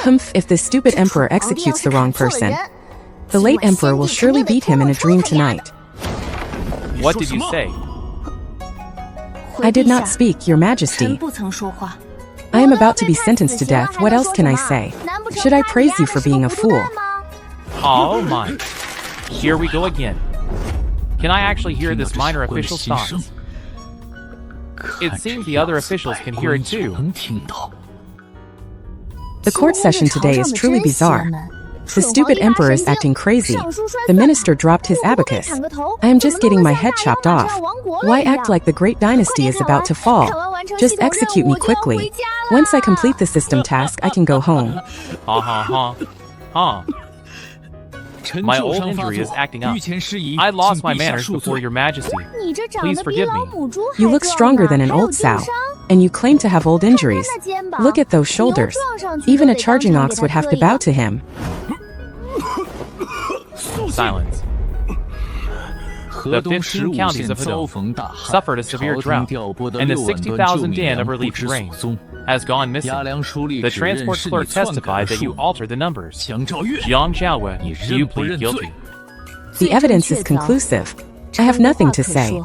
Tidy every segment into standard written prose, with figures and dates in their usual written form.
Humph, if this stupid emperor executes the wrong person, the late emperor will surely beat him in a dream tonight. What did you say? I did not speak, Your Majesty. I am about to be sentenced to death. What else can I say? Should I praise you for being a fool? Oh my. Here we go again. Can I actually hear this minor official's thoughts? It seems the other officials can hear it too. The court session today is truly bizarre. The stupid emperor is acting crazy. The minister dropped his abacus. I am just getting my head chopped off. Why act like the great dynasty is about to fall? Just execute me quickly. Once I complete the system task, I can go home. My old injury is acting up. I lost my manners before Your Majesty. Please forgive me. You look stronger than an old sow, and you claim to have old injuries. Look at those shoulders. Even a charging ox would have to bow to him. Silence. The 15 counties of Hedong suffered a severe drought, and the 60,000 dan of relief grain has gone missing. The transport clerk testified that you altered the numbers. Jiang Xiaowei, do you plead guilty? The evidence is conclusive. I have nothing to say.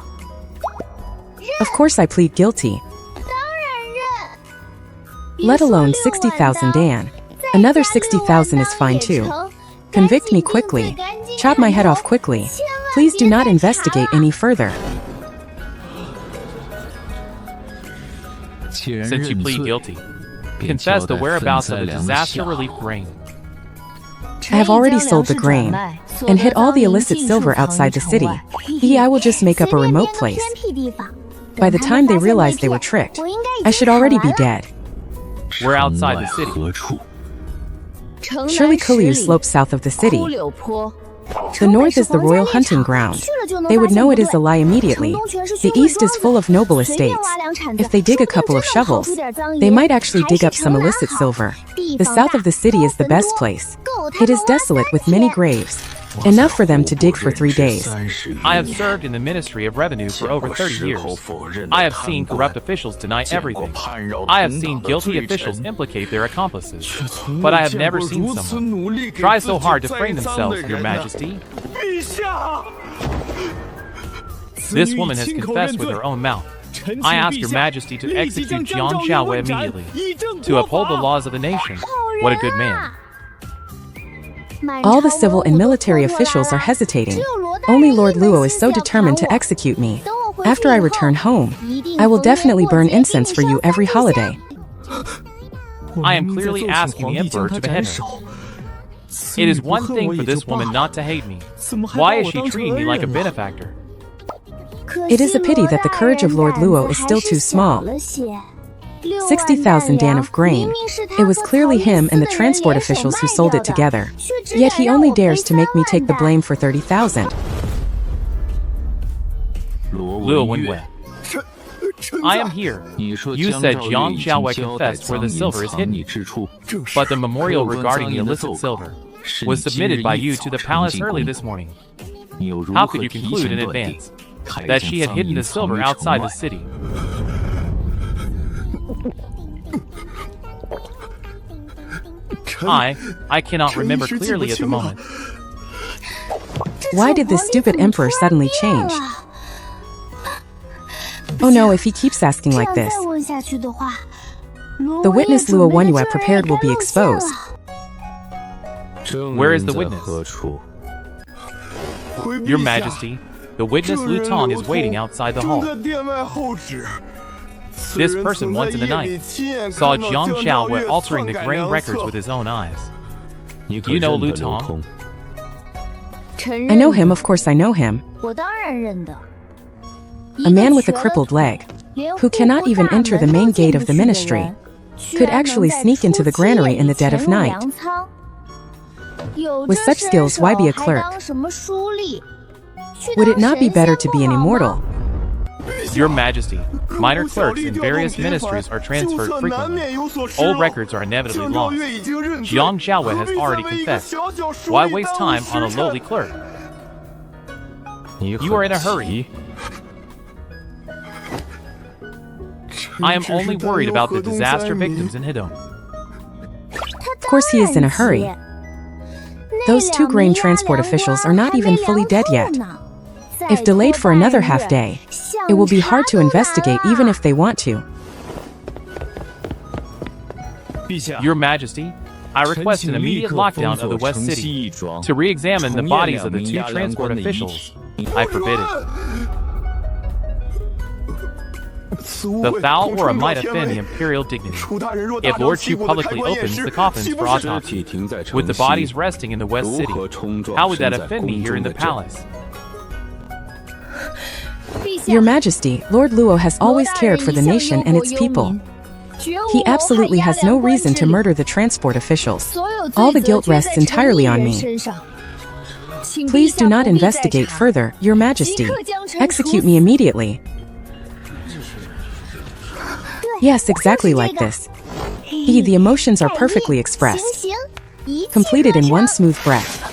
Of course I plead guilty. Let alone 60,000 dan. Another 60,000 is fine too. Convict me quickly. Chop my head off quickly. Please do not investigate any further. Since you plead guilty, confess the whereabouts of the disaster relief grain. I have already sold the grain and hid all the illicit silver outside the city. I will just make up a remote place. By the time they realized they were tricked, I should already be dead. We're outside the city. Surely Kuliu slopes south of the city. The north is the royal hunting ground. They would know it is a lie immediately. The east is full of noble estates. If they dig a couple of shovels, they might actually dig up some illicit silver. The south of the city is the best place. It is desolate with many graves. Enough for them to dig for 3 days. I have served in the Ministry of Revenue for over 30 years. I have seen corrupt officials deny everything. I have seen guilty officials implicate their accomplices. But I have never seen someone try so hard to frame themselves, Your Majesty. This woman has confessed with her own mouth. I ask Your Majesty to execute Jiang Xiaowei immediately, to uphold the laws of the nation. What a good man. All the civil and military officials are hesitating. Only Lord Luo is so determined to execute me. After I return home, I will definitely burn incense for you every holiday. I am clearly asking the Emperor to behead her. It is one thing for this woman not to hate me. Why is she treating me like a benefactor? It is a pity that the courage of Lord Luo is still too small. 60,000 dan of grain. It was clearly him and the transport officials who sold it together. Yet he only dares to make me take the blame for 30,000. Luo Wenwei, I am here. You said Jiang Xiaowei confessed where the silver is hidden. But the memorial regarding the illicit silver was submitted by you to the palace early this morning. How could you conclude in advance that she had hidden the silver outside the city? I cannot remember clearly at the moment. Why did this stupid emperor suddenly change? Oh no, if he keeps asking like this, the witness Luo Wenwei prepared will be exposed. Where is the witness? Your Majesty, the witness Lu Tong is waiting outside the hall. This person once in the night saw Jiang Xiaowei altering the grain records with his own eyes. You know Lu Tong? I know him, of course I know him. A man with a crippled leg, who cannot even enter the main gate of the ministry, could actually sneak into the granary in the dead of night. With such skills, why be a clerk? Would it not be better to be an immortal? Your Majesty, minor clerks in various ministries are transferred frequently. Old records are inevitably lost. Jiang Xiaowei has already confessed. Why waste time on a lowly clerk? You are in a hurry. I am only worried about the disaster victims in Hedong. course he is in a hurry. Those 2 grain transport officials are not even fully dead yet. If delayed for another half day, it will be hard to investigate even if they want to. Your Majesty, I request an immediate lockdown of the West City to re-examine the bodies of the 2 transport officials. I forbid it. The foul aura might offend the imperial dignity. If Lord Chu publicly opens the coffins for autopsy, with the bodies resting in the West City, how would that offend me here in the palace? Your Majesty, Lord Luo has always cared for the nation and its people. He absolutely has no reason to murder the transport officials. All the guilt rests entirely on me. Please do not investigate further, Your Majesty. Execute me immediately. Yes, exactly like this. The emotions are perfectly expressed. Completed in one smooth breath.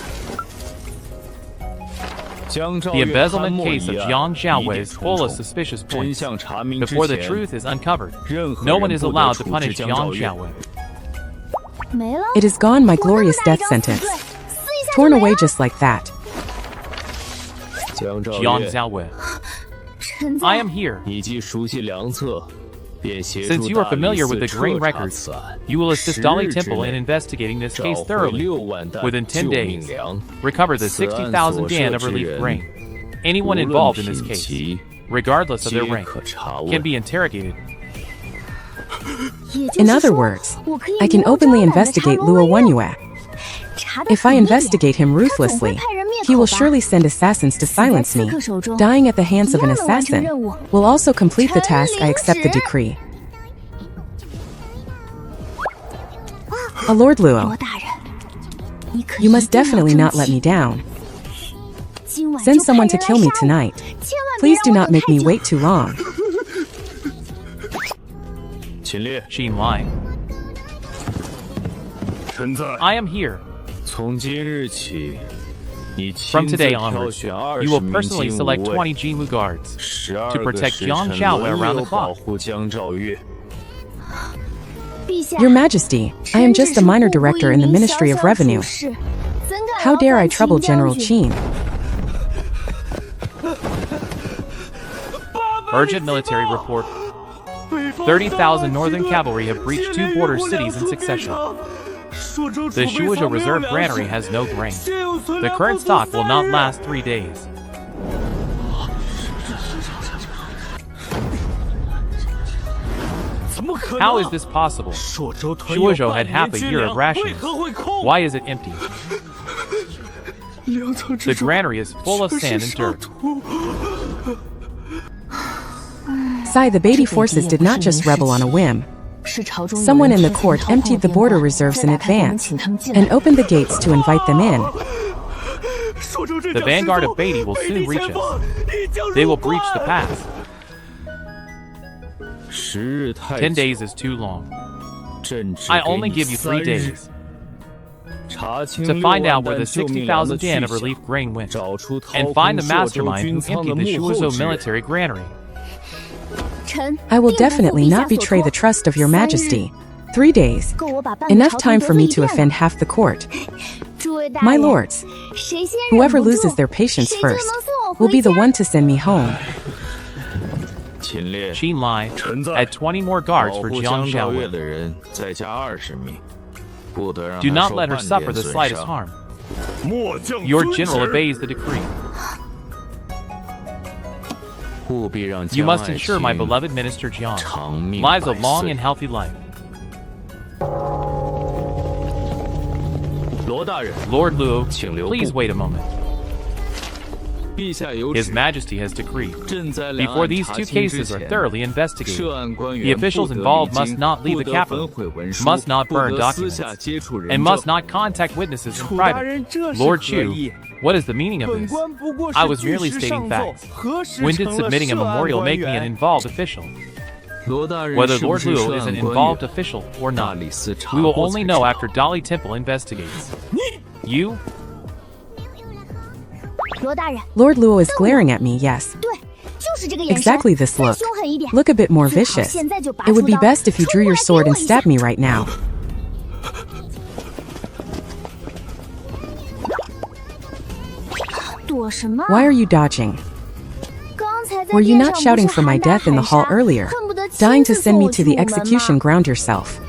The embezzlement case of Jiang Xiaowei is full of suspicious points. Before the truth is uncovered, no one is allowed to punish Jiang Xiaowei. It is gone, my glorious death sentence. Torn away just like that. Jiang Xiaowei, I am here. Since you are familiar with the grain records, you will assist Dali Temple in investigating this case thoroughly. Within 10 days, recover the 60,000 Dan of relief grain. Anyone involved in this case, regardless of their rank, can be interrogated. In other words, I can openly investigate Luo Wenyue. If I investigate him ruthlessly, he will surely send assassins to silence me. Dying at the hands of an assassin will also complete the task. I accept the decree. Lord Luo, you must definitely not let me down. Send someone to kill me tonight. Please do not make me wait too long. Xin Lai, I am here. From today onwards, you will personally select 20 Jinwu guards to protect Jiang Xiaowei around the clock. Your Majesty, I am just a minor director in the Ministry of Revenue. How dare I trouble General Qin? Urgent military report. 30,000 northern cavalry have breached 2 border cities in succession. The Shuozhou Reserve Granary has no grain. The current stock will not last 3 days. How is this possible? Shuozhou had half a year of rations. Why is it empty? The granary is full of sand and dirt. Sai, the Beatty forces did not just rebel on a whim. Someone in the court emptied the border reserves in advance and opened the gates to invite them in. The vanguard of Beatty will soon reach us. They will breach the pass. 10 days is too long. I only give you 3 days to find out where the 60,000 Dan of relief grain went, and find the mastermind who emptied the Shuozhou military granary. I will definitely not betray the trust of Your Majesty. 3 days. Enough time for me to offend half the court. My lords, whoever loses their patience first will be the one to send me home. Xin Lai, add 20 more guards for Jiang Xiaowei. Do not let her suffer the slightest harm. Your general obeys the decree. You must ensure my beloved Minister Jiang lives a long and healthy life. Lord Luo, please wait a moment. His Majesty has decreed, before these 2 cases are thoroughly investigated, the officials involved must not leave the capital, must not burn documents, and must not contact witnesses in private. Lord Chu, what is the meaning of this? I was merely stating facts. When did submitting a memorial make me an involved official? Whether Lord Luo is an involved official or not, we will only know after Dali Temple investigates. You? Lord Luo is glaring at me, yes. Exactly this look. Look a bit more vicious. It would be best if you drew your sword and stabbed me right now. Why are you dodging? Were you not shouting for my death in the hall earlier, dying to send me to the execution ground yourself?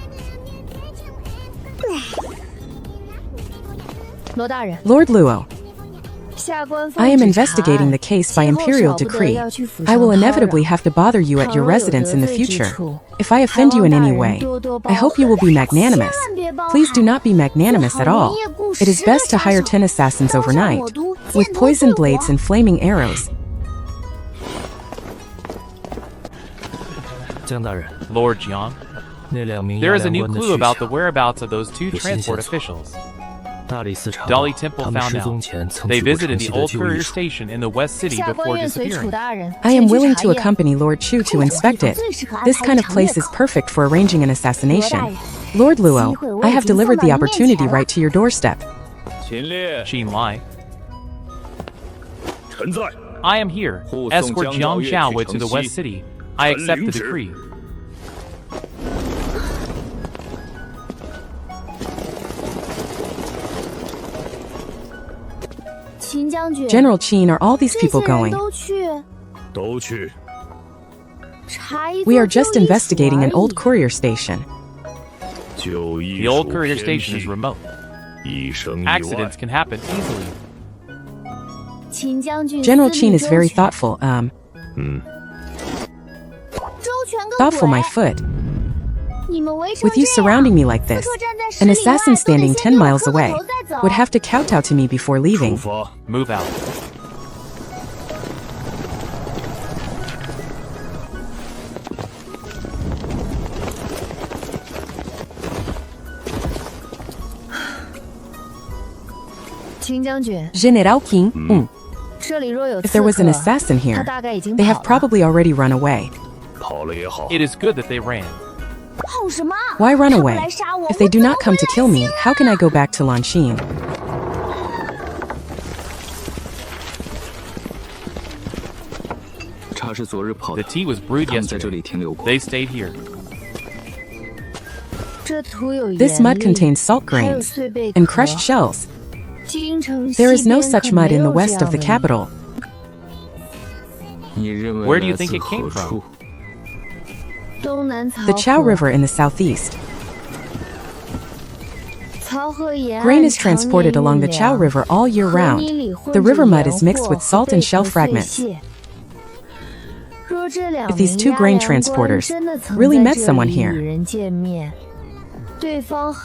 Lord Luo, I am investigating the case by imperial decree. I will inevitably have to bother you at your residence in the future. If I offend you in any way, I hope you will be magnanimous. Please do not be magnanimous at all. It is best to hire 10 assassins overnight, with poison blades and flaming arrows. Lord Jiang, there is a new clue about the whereabouts of those 2 transport officials. Dali Temple found out. They visited the old courier station in the West City before disappearing. I am willing to accompany Lord Chu to inspect it. This kind of place is perfect for arranging an assassination. Lord Luo, I have delivered the opportunity right to your doorstep. Qin Lai. I am here. Escort Jiang Xiaowei to the West City. I accept the decree. General Qin, are all these people going? We are just investigating an old courier station. The old courier station is remote. Accidents can happen easily. General Qin is very thoughtful. Thoughtful, my foot. With you surrounding me like this, an assassin standing 10 miles away would have to kowtow to me before leaving. Move out. General Qin, if there was an assassin here, they have probably already run away. It is good that they ran. Why run away? If they do not come to kill me, how can I go back to Lanxin? The tea was brewed yesterday. They stayed here. This mud contains salt grains and crushed shells. There is no such mud in the west of the capital. Where do you think it came from? The Chao River in the southeast. Grain is transported along the Chao River all year round. The river mud is mixed with salt and shell fragments. If these 2 grain transporters really met someone here,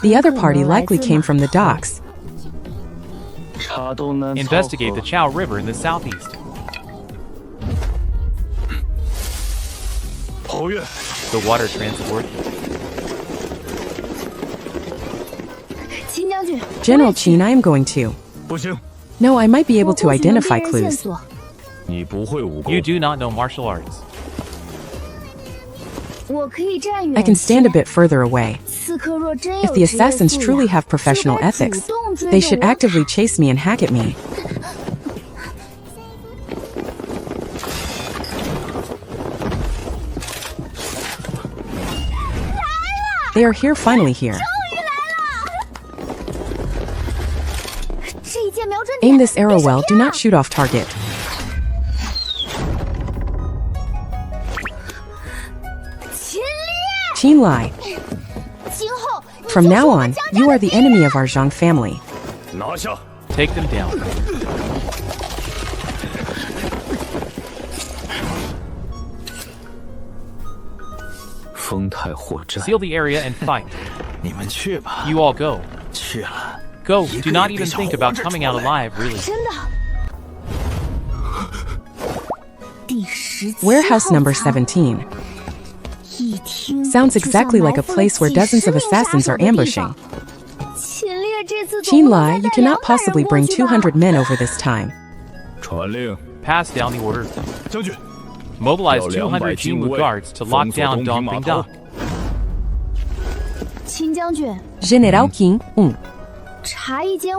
the other party likely came from the docks. Investigate the Chao River in the southeast. The water transport. General Qin, I am going to. No, I might be able to identify clues. You do not know martial arts. I can stand a bit further away. If the assassins truly have professional ethics, they should actively chase me and hack at me. They are here, finally here. Aim this arrow well, do not shoot off target. Qin Lai. From now on, you are the enemy of our Zhang family. Take them down. Seal the area and fight. You all go. Go, do not even think about coming out alive, really. Warehouse number 17. Sounds exactly like a place where dozens of assassins are ambushing. Qin Lai, you cannot possibly bring 200 men over this time. Pass down the order. Mobilize 200 Jinwu guards to lock down Dongping Dock. General Qin,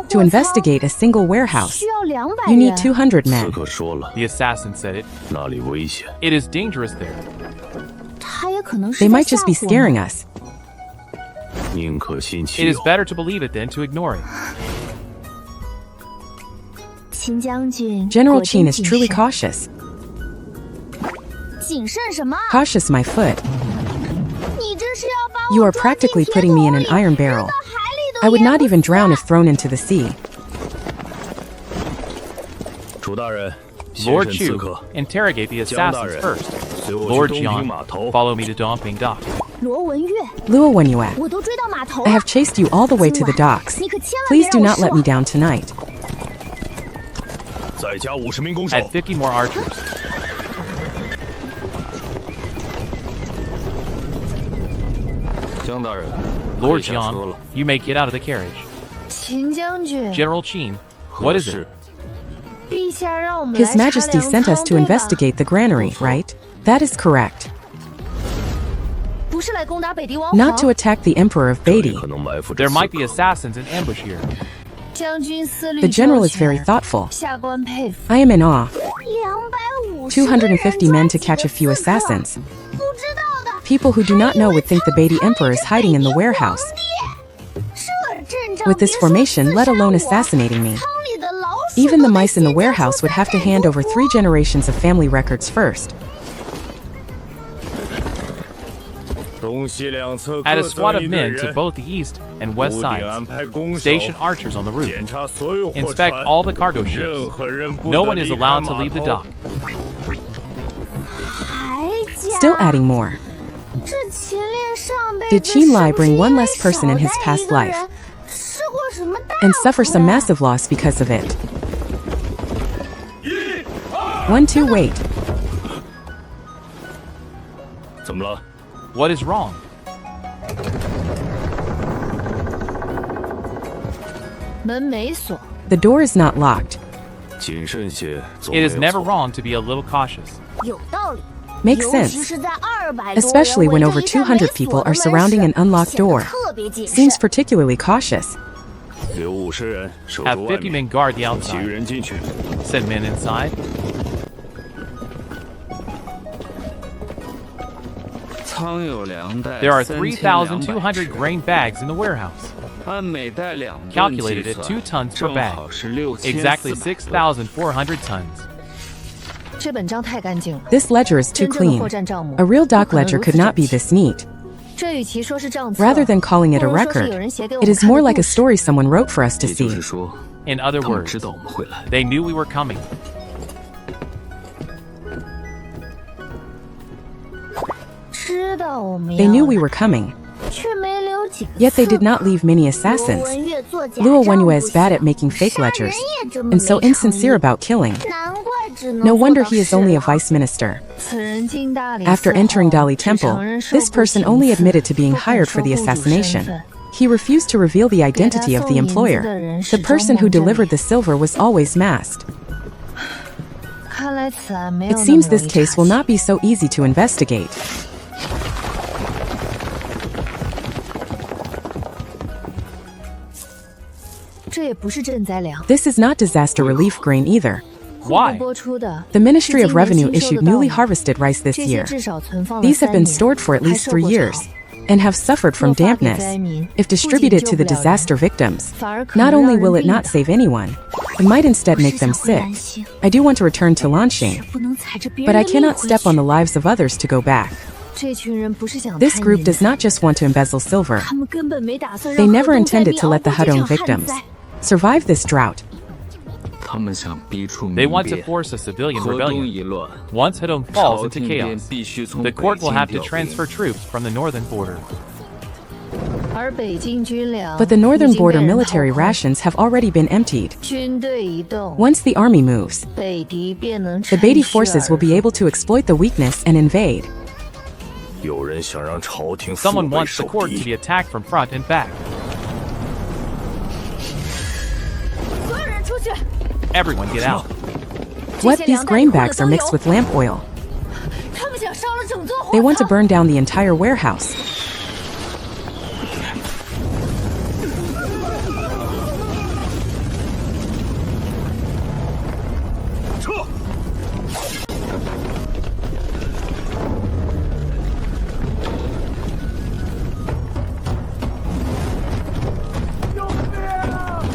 to investigate a single warehouse, you need 200 men. The assassin said it. It is dangerous there. They might just be scaring us. It is better to believe it than to ignore it. General Qin is truly cautious. Cautious my foot. You are practically putting me in an iron barrel. I would not even drown if thrown into the sea. Lord Chu, interrogate the assassins first. Lord Jiang, follow me to Dongping Dock. Luo Wenyue, I have chased you all the way to the docks. Please do not let me down tonight. Add 50 more archers. Lord Jiang, you may get out of the carriage. General Qin, what is it? His Majesty sent us to investigate the granary, right? That is correct. Not to attack the Emperor of Beatty. There might be assassins in ambush here. The general is very thoughtful. I am in awe. 250 men to catch a few assassins. People who do not know would think the Beatty Emperor is hiding in the warehouse. With this formation, let alone assassinating me. Even the mice in the warehouse would have to hand over 3 generations of family records first. Add a squad of men to both the east and west sides. Station archers on the roof. Inspect all the cargo ships. No one is allowed to leave the dock. Still adding more. Did Qin Lai bring one less person in his past life and suffer some massive loss because of it? 1-2 wait. What is wrong? The door is not locked. It is never wrong to be a little cautious. Makes sense. Especially when over 200 people are surrounding an unlocked door. Seems particularly cautious. Have 50 men guard the outside. Send men inside. There are 3,200 grain bags in the warehouse. Calculated at 2 tons per bag. Exactly 6,400 tons. This ledger is too clean. A real dock ledger could not be this neat. Rather than calling it a record, it is more like a story someone wrote for us to see. In other words, they knew we were coming. They knew we were coming. Yet they did not leave many assassins. Luo Wenyue is bad at making fake ledgers, and so insincere about killing. No wonder he is only a vice minister. After entering Dali Temple, this person only admitted to being hired for the assassination. He refused to reveal the identity of the employer. The person who delivered the silver was always masked. It seems this case will not be so easy to investigate. This is not disaster relief grain either. Why? The Ministry of Revenue issued newly harvested rice this year. These have been stored for at least 3 years and have suffered from dampness. If distributed to the disaster victims, not only will it not save anyone, it might instead make them sick. I do want to return to Lanxing, but I cannot step on the lives of others to go back. This group does not just want to embezzle silver. They never intended to let the Hudong victims survive this drought. They want to force a civilian rebellion. Once Hudong falls into chaos, the court will have to transfer troops from the northern border. But the northern border military rations have already been emptied. Once the army moves, the Beatty forces will be able to exploit the weakness and invade. Someone wants the court to be attacked from front and back. Everyone get out. What? These grain bags are mixed with lamp oil. They want to burn down the entire warehouse.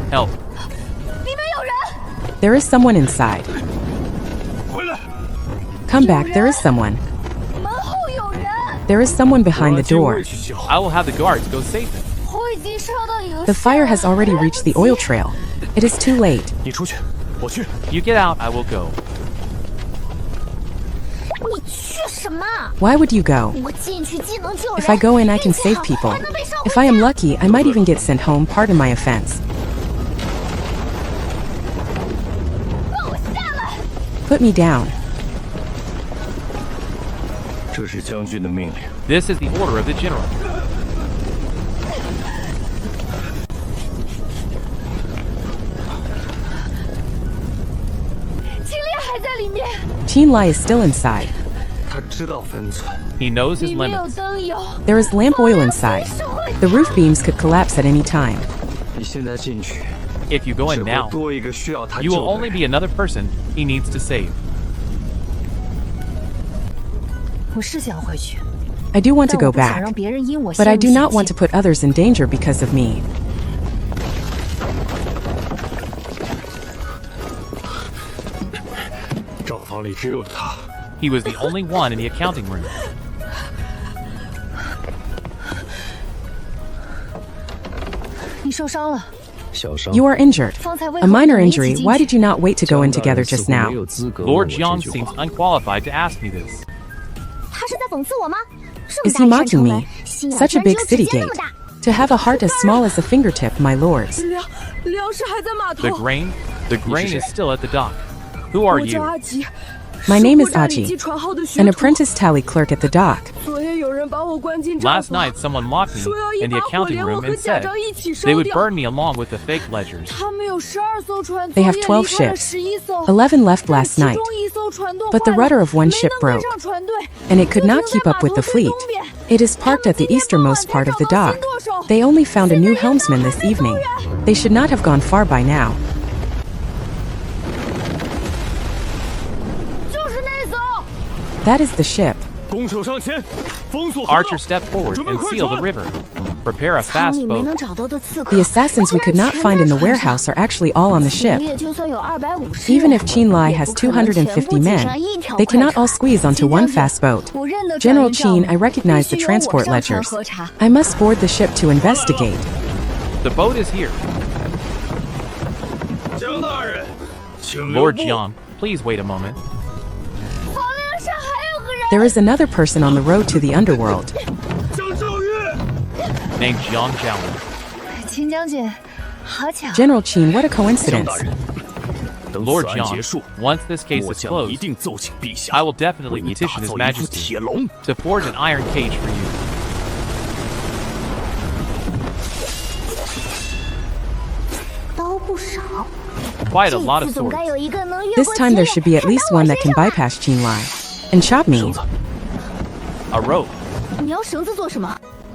Help. There is someone inside. Come back, there is someone. There is someone behind the door. I will have the guards go save him. The fire has already reached the oil trail. It is too late. You get out, I will go. Why would you go? If I go in, I can save people. If I am lucky, I might even get sent home. Pardon my offense. Put me down. This is the order of the general. Qin Lai is still inside. He knows his limits. There is lamp oil inside. The roof beams could collapse at any time. If you go in now, you will only be another person he needs to save. I do want to go back, but I do not want to put others in danger because of me. He was the only one in the accounting room. You are injured. A minor injury. Why did you not wait to go in together just now? Lord Jiang seems unqualified to ask me this. Is he mocking me? Such a big city gate. To have a heart as small as a fingertip, my lords. The grain is still at the dock. Who are you? My name is Aji, an apprentice tally clerk at the dock. Last night, someone locked me in the accounting room and said they would burn me along with the fake ledgers. They have 12 ships. 11 left last night. But the rudder of one ship broke, and it could not keep up with the fleet. It is parked at the easternmost part of the dock. They only found a new helmsman this evening. They should not have gone far by now. That is the ship. Archer, step forward and seal the river. Prepare a fast boat. The assassins we could not find in the warehouse are actually all on the ship. Even if Qin Lai has 250 men, they cannot all squeeze onto one fast boat. General Qin, I recognize the transport ledgers. I must board the ship to investigate. The boat is here. Lord Jiang, please wait a moment. There is another person on the road to the underworld. Named Jiang Jiao. General Qin, what a coincidence. Lord Jiang, once this case is closed, I will definitely petition His Majesty to forge an iron cage for you. Quite a lot of swords. This time there should be at least one that can bypass Qin Lai and chop me. A rope.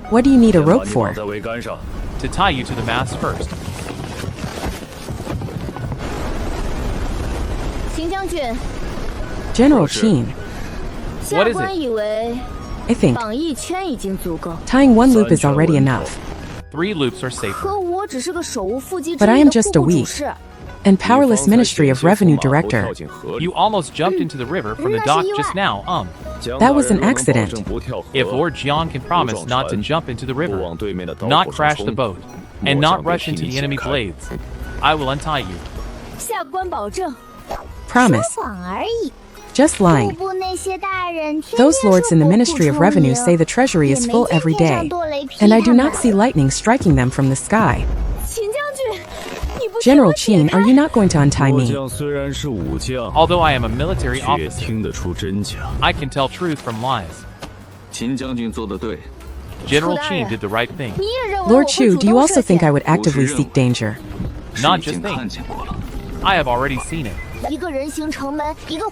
What do you need a rope for? To tie you to the mast first. General Qin, What is it? I think tying one loop is already enough. 3 loops are safer. But I am just a weak and powerless Ministry of Revenue Director. You almost jumped into the river from the dock just now, That was an accident. If Lord Jiang can promise not to jump into the river, not crash the boat, and not rush into the enemy blades, I will untie you. Promise. Just lying. Those lords in the Ministry of Revenue say the treasury is full every day, and I do not see lightning striking them from the sky. General Qin, are you not going to untie me? Although I am a military officer, I can tell truth from lies. General Qin did the right thing. Lord Chu, do you also think I would actively seek danger? Not just think. I have already seen it.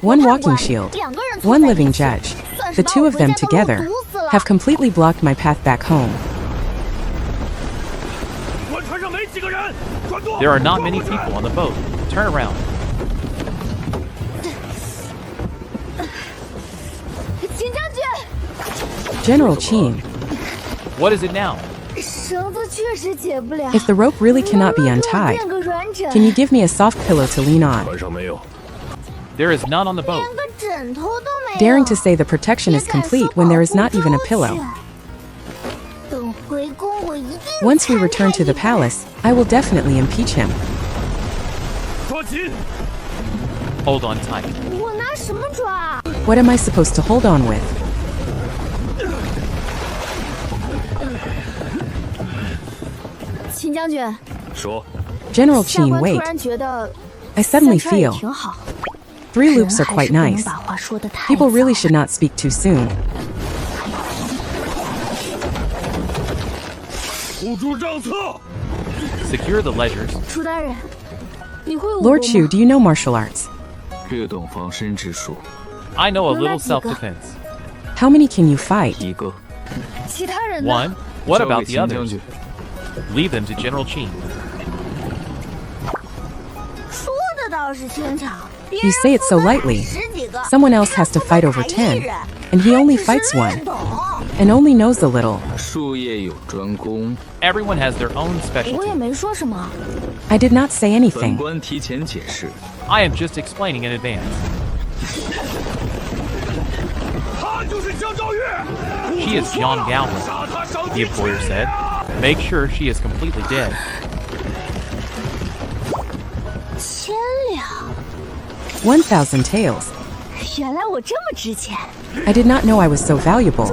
One walking shield, one living judge. The two of them together have completely blocked my path back home. There are not many people on the boat. Turn around. General Qin, What is it now? If the rope really cannot be untied, can you give me a soft pillow to lean on? There is none on the boat. Daring to say the protection is complete when there is not even a pillow. Once we return to the palace, I will definitely impeach him. Hold on tight. What am I supposed to hold on with? General Qin, wait. I suddenly feel 3 loops are quite nice. People really should not speak too soon. Secure the ledgers. Lord Chu, do you know martial arts? I know a little self-defense. How many can you fight? 1. What about the others? Leave them to General Qin. You say it so lightly. Someone else has to fight over 10, and he only fights 1, and only knows a little. Everyone has their own specialty. I did not say anything. I am just explaining in advance. She is Jiang Gaowen, the employer said. Make sure she is completely dead. 1,000 taels. I did not know I was so valuable.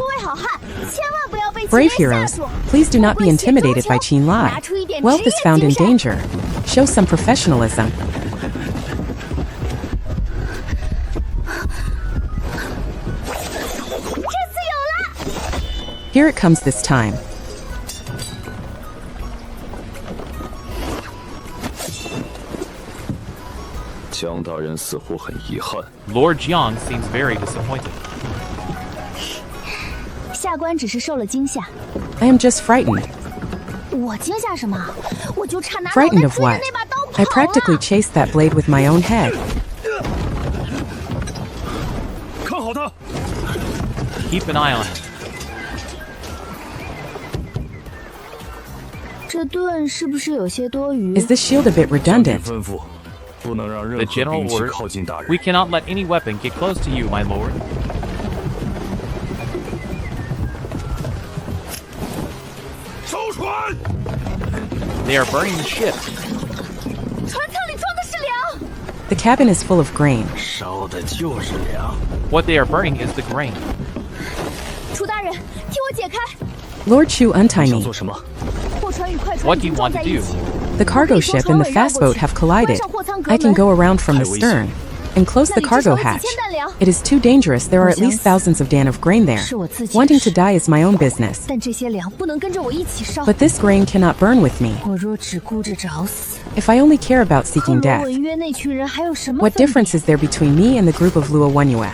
Brave heroes, please do not be intimidated by Qin Lai. Wealth is found in danger. Show some professionalism. Here it comes this time. Lord Jiang seems very disappointed. I am just frightened. Frightened of what? I practically chased that blade with my own head. Keep an eye on him. Is this shield a bit redundant? The general ordered, we cannot let any weapon get close to you, my lord. They are burning the ship. The cabin is full of grain. What they are burning is the grain. Lord Chu, untie me. What do you want to do? The cargo ship and the fast boat have collided. I can go around from the stern and close the cargo hatch. It is too dangerous. There are at least thousands of dan of grain there. Wanting to die is my own business. But this grain cannot burn with me. If I only care about seeking death, what difference is there between me and the group of Luo Wenyue?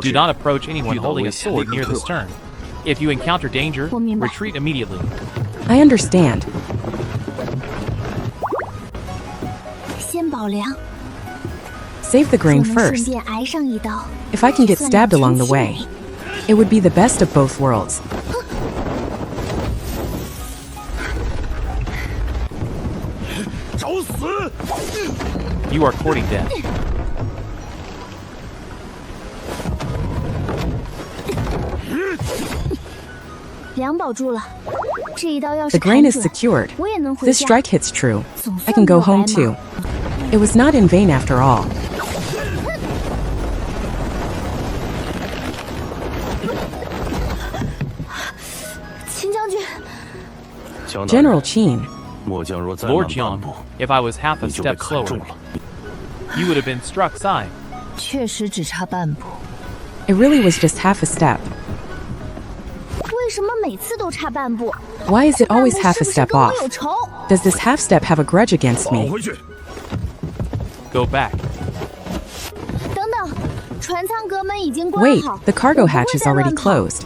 Do not approach anyone holding a sword near the stern. If you encounter danger, retreat immediately. I understand. Save the grain first. If I can get stabbed along the way, it would be the best of both worlds. You are courting death. The grain is secured. This strike hits true. I can go home too. It was not in vain after all. General Qin. Lord Jiang, if I was half a step slower, you would have been struck side. It really was just half a step. Why is it always half a step off? Does this half step have a grudge against me? Go back. Wait, the cargo hatch is already closed.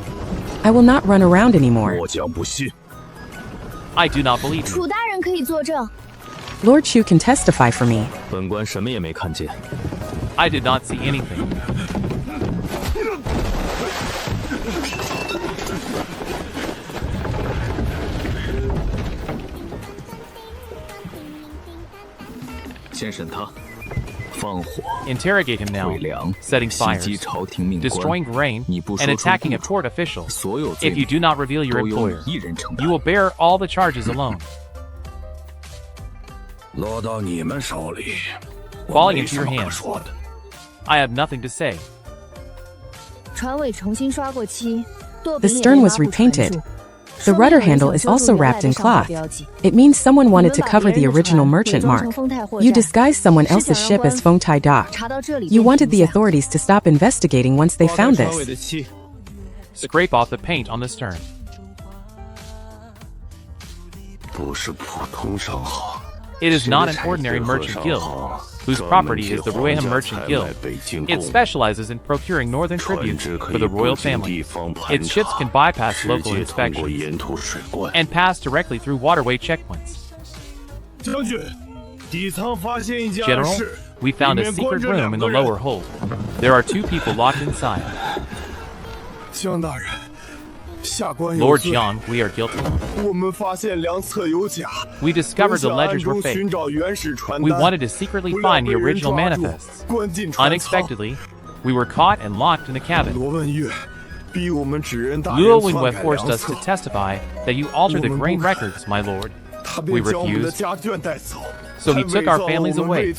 I will not run around anymore. I do not believe you. Lord Chu can testify for me. I did not see anything. Interrogate him now, setting fires, destroying grain, and attacking a port official. If you do not reveal your employer, you will bear all the charges alone. Falling into your hands. I have nothing to say. The stern was repainted. The rudder handle is also wrapped in cloth. It means someone wanted to cover the original merchant mark. You disguised someone else's ship as Fengtai Dock. You wanted the authorities to stop investigating once they found this. Scrape off the paint on the stern. It is not an ordinary merchant guild, whose property is the Rueha Merchant Guild. It specializes in procuring northern tribute for the royal family. Its ships can bypass local inspections and pass directly through waterway checkpoints. General, we found a secret room in the lower hold. There are 2 people locked inside. Lord Jiang, we are guilty. We discovered the ledgers were fake. We wanted to secretly find the original manifests. Unexpectedly, we were caught and locked in the cabin. Luo Wenwei forced us to testify that you altered the grain records, my lord. We refused. So he took our families away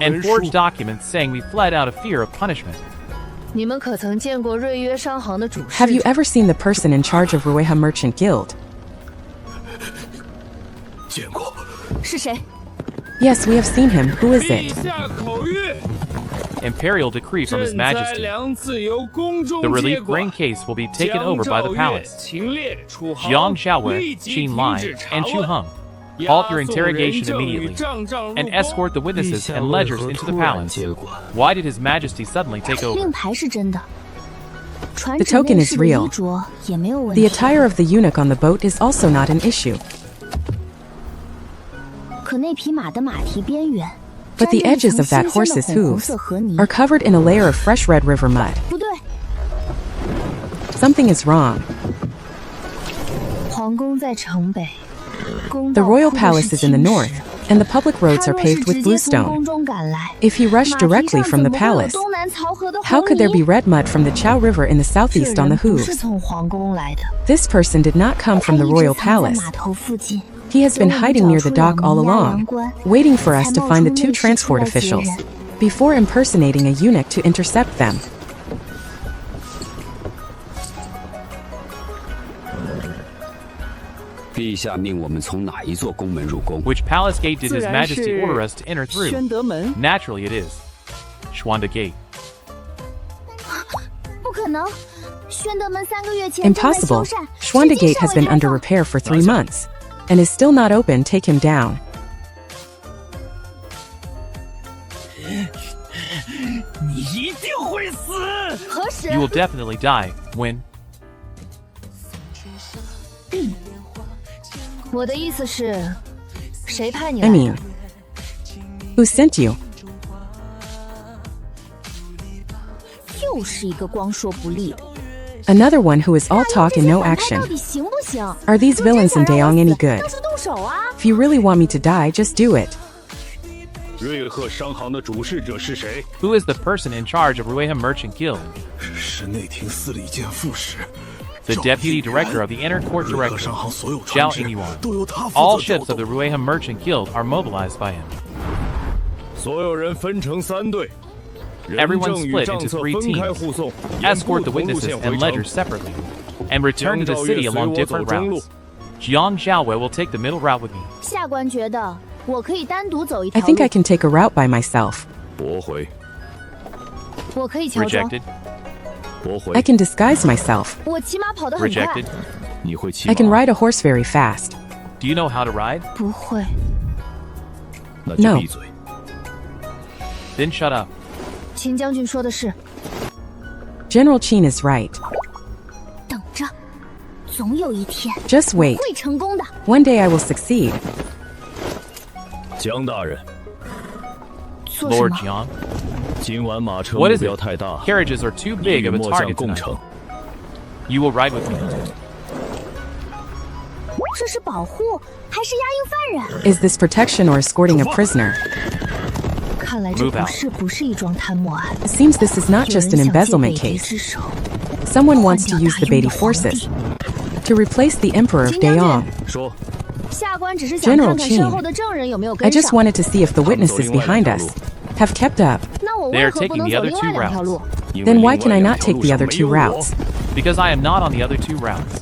and forged documents saying we fled out of fear of punishment. Have you ever seen the person in charge of Rueha Merchant Guild? Yes, we have seen him. Who is it? Imperial decree from His Majesty. The relief grain case will be taken over by the palace. Jiang Xiaowei, Qin Lai, and Chu Heng, halt your interrogation immediately and escort the witnesses and ledgers into the palace. Why did His Majesty suddenly take over? The token is real. The attire of the eunuch on the boat is also not an issue. But the edges of that horse's hooves are covered in a layer of fresh red river mud. Something is wrong. The royal palace is in the north, and the public roads are paved with bluestone. If he rushed directly from the palace, how could there be red mud from the Chao River in the southeast on the hooves? This person did not come from the royal palace. He has been hiding near the dock all along, waiting for us to find the 2 transport officials, before impersonating a eunuch to intercept them. Which palace gate did His Majesty order us to enter through? Naturally it is Xuanda Gate. Impossible. Xuanda Gate has been under repair for 3 months, and is still not open. Take him down. You will definitely die. When? I mean, who sent you? Another one who is all talk and no action. Are these villains in Daeong any good? If you really want me to die, just do it. Who is the person in charge of Rueha Merchant Guild? The Deputy Director of the Inner Court Directorate, Zhao Ingyuan. All ships of the Rueha Merchant Guild are mobilized by him. Everyone split into 3 teams. Escort the witnesses and ledgers separately, and return to the city along different routes. Jiang Xiaowei will take the middle route with me. I think I can take a route by myself. Rejected. I can disguise myself. Rejected. I can ride a horse very fast. Do you know how to ride? No. Then shut up. General Qin is right. Just wait. One day I will succeed. Lord Jiang. What is it? Carriages are too big of a target tonight. You will ride with me. Is this protection or escorting a prisoner? Move out. It seems this is not just an embezzlement case. Someone wants to use the Beatty forces to replace the Emperor of Daeong. General Qin, I just wanted to see if the witnesses behind us have kept up. They are taking the other 2 routes. Then why can I not take the other 2 routes? Because I am not on the other 2 routes.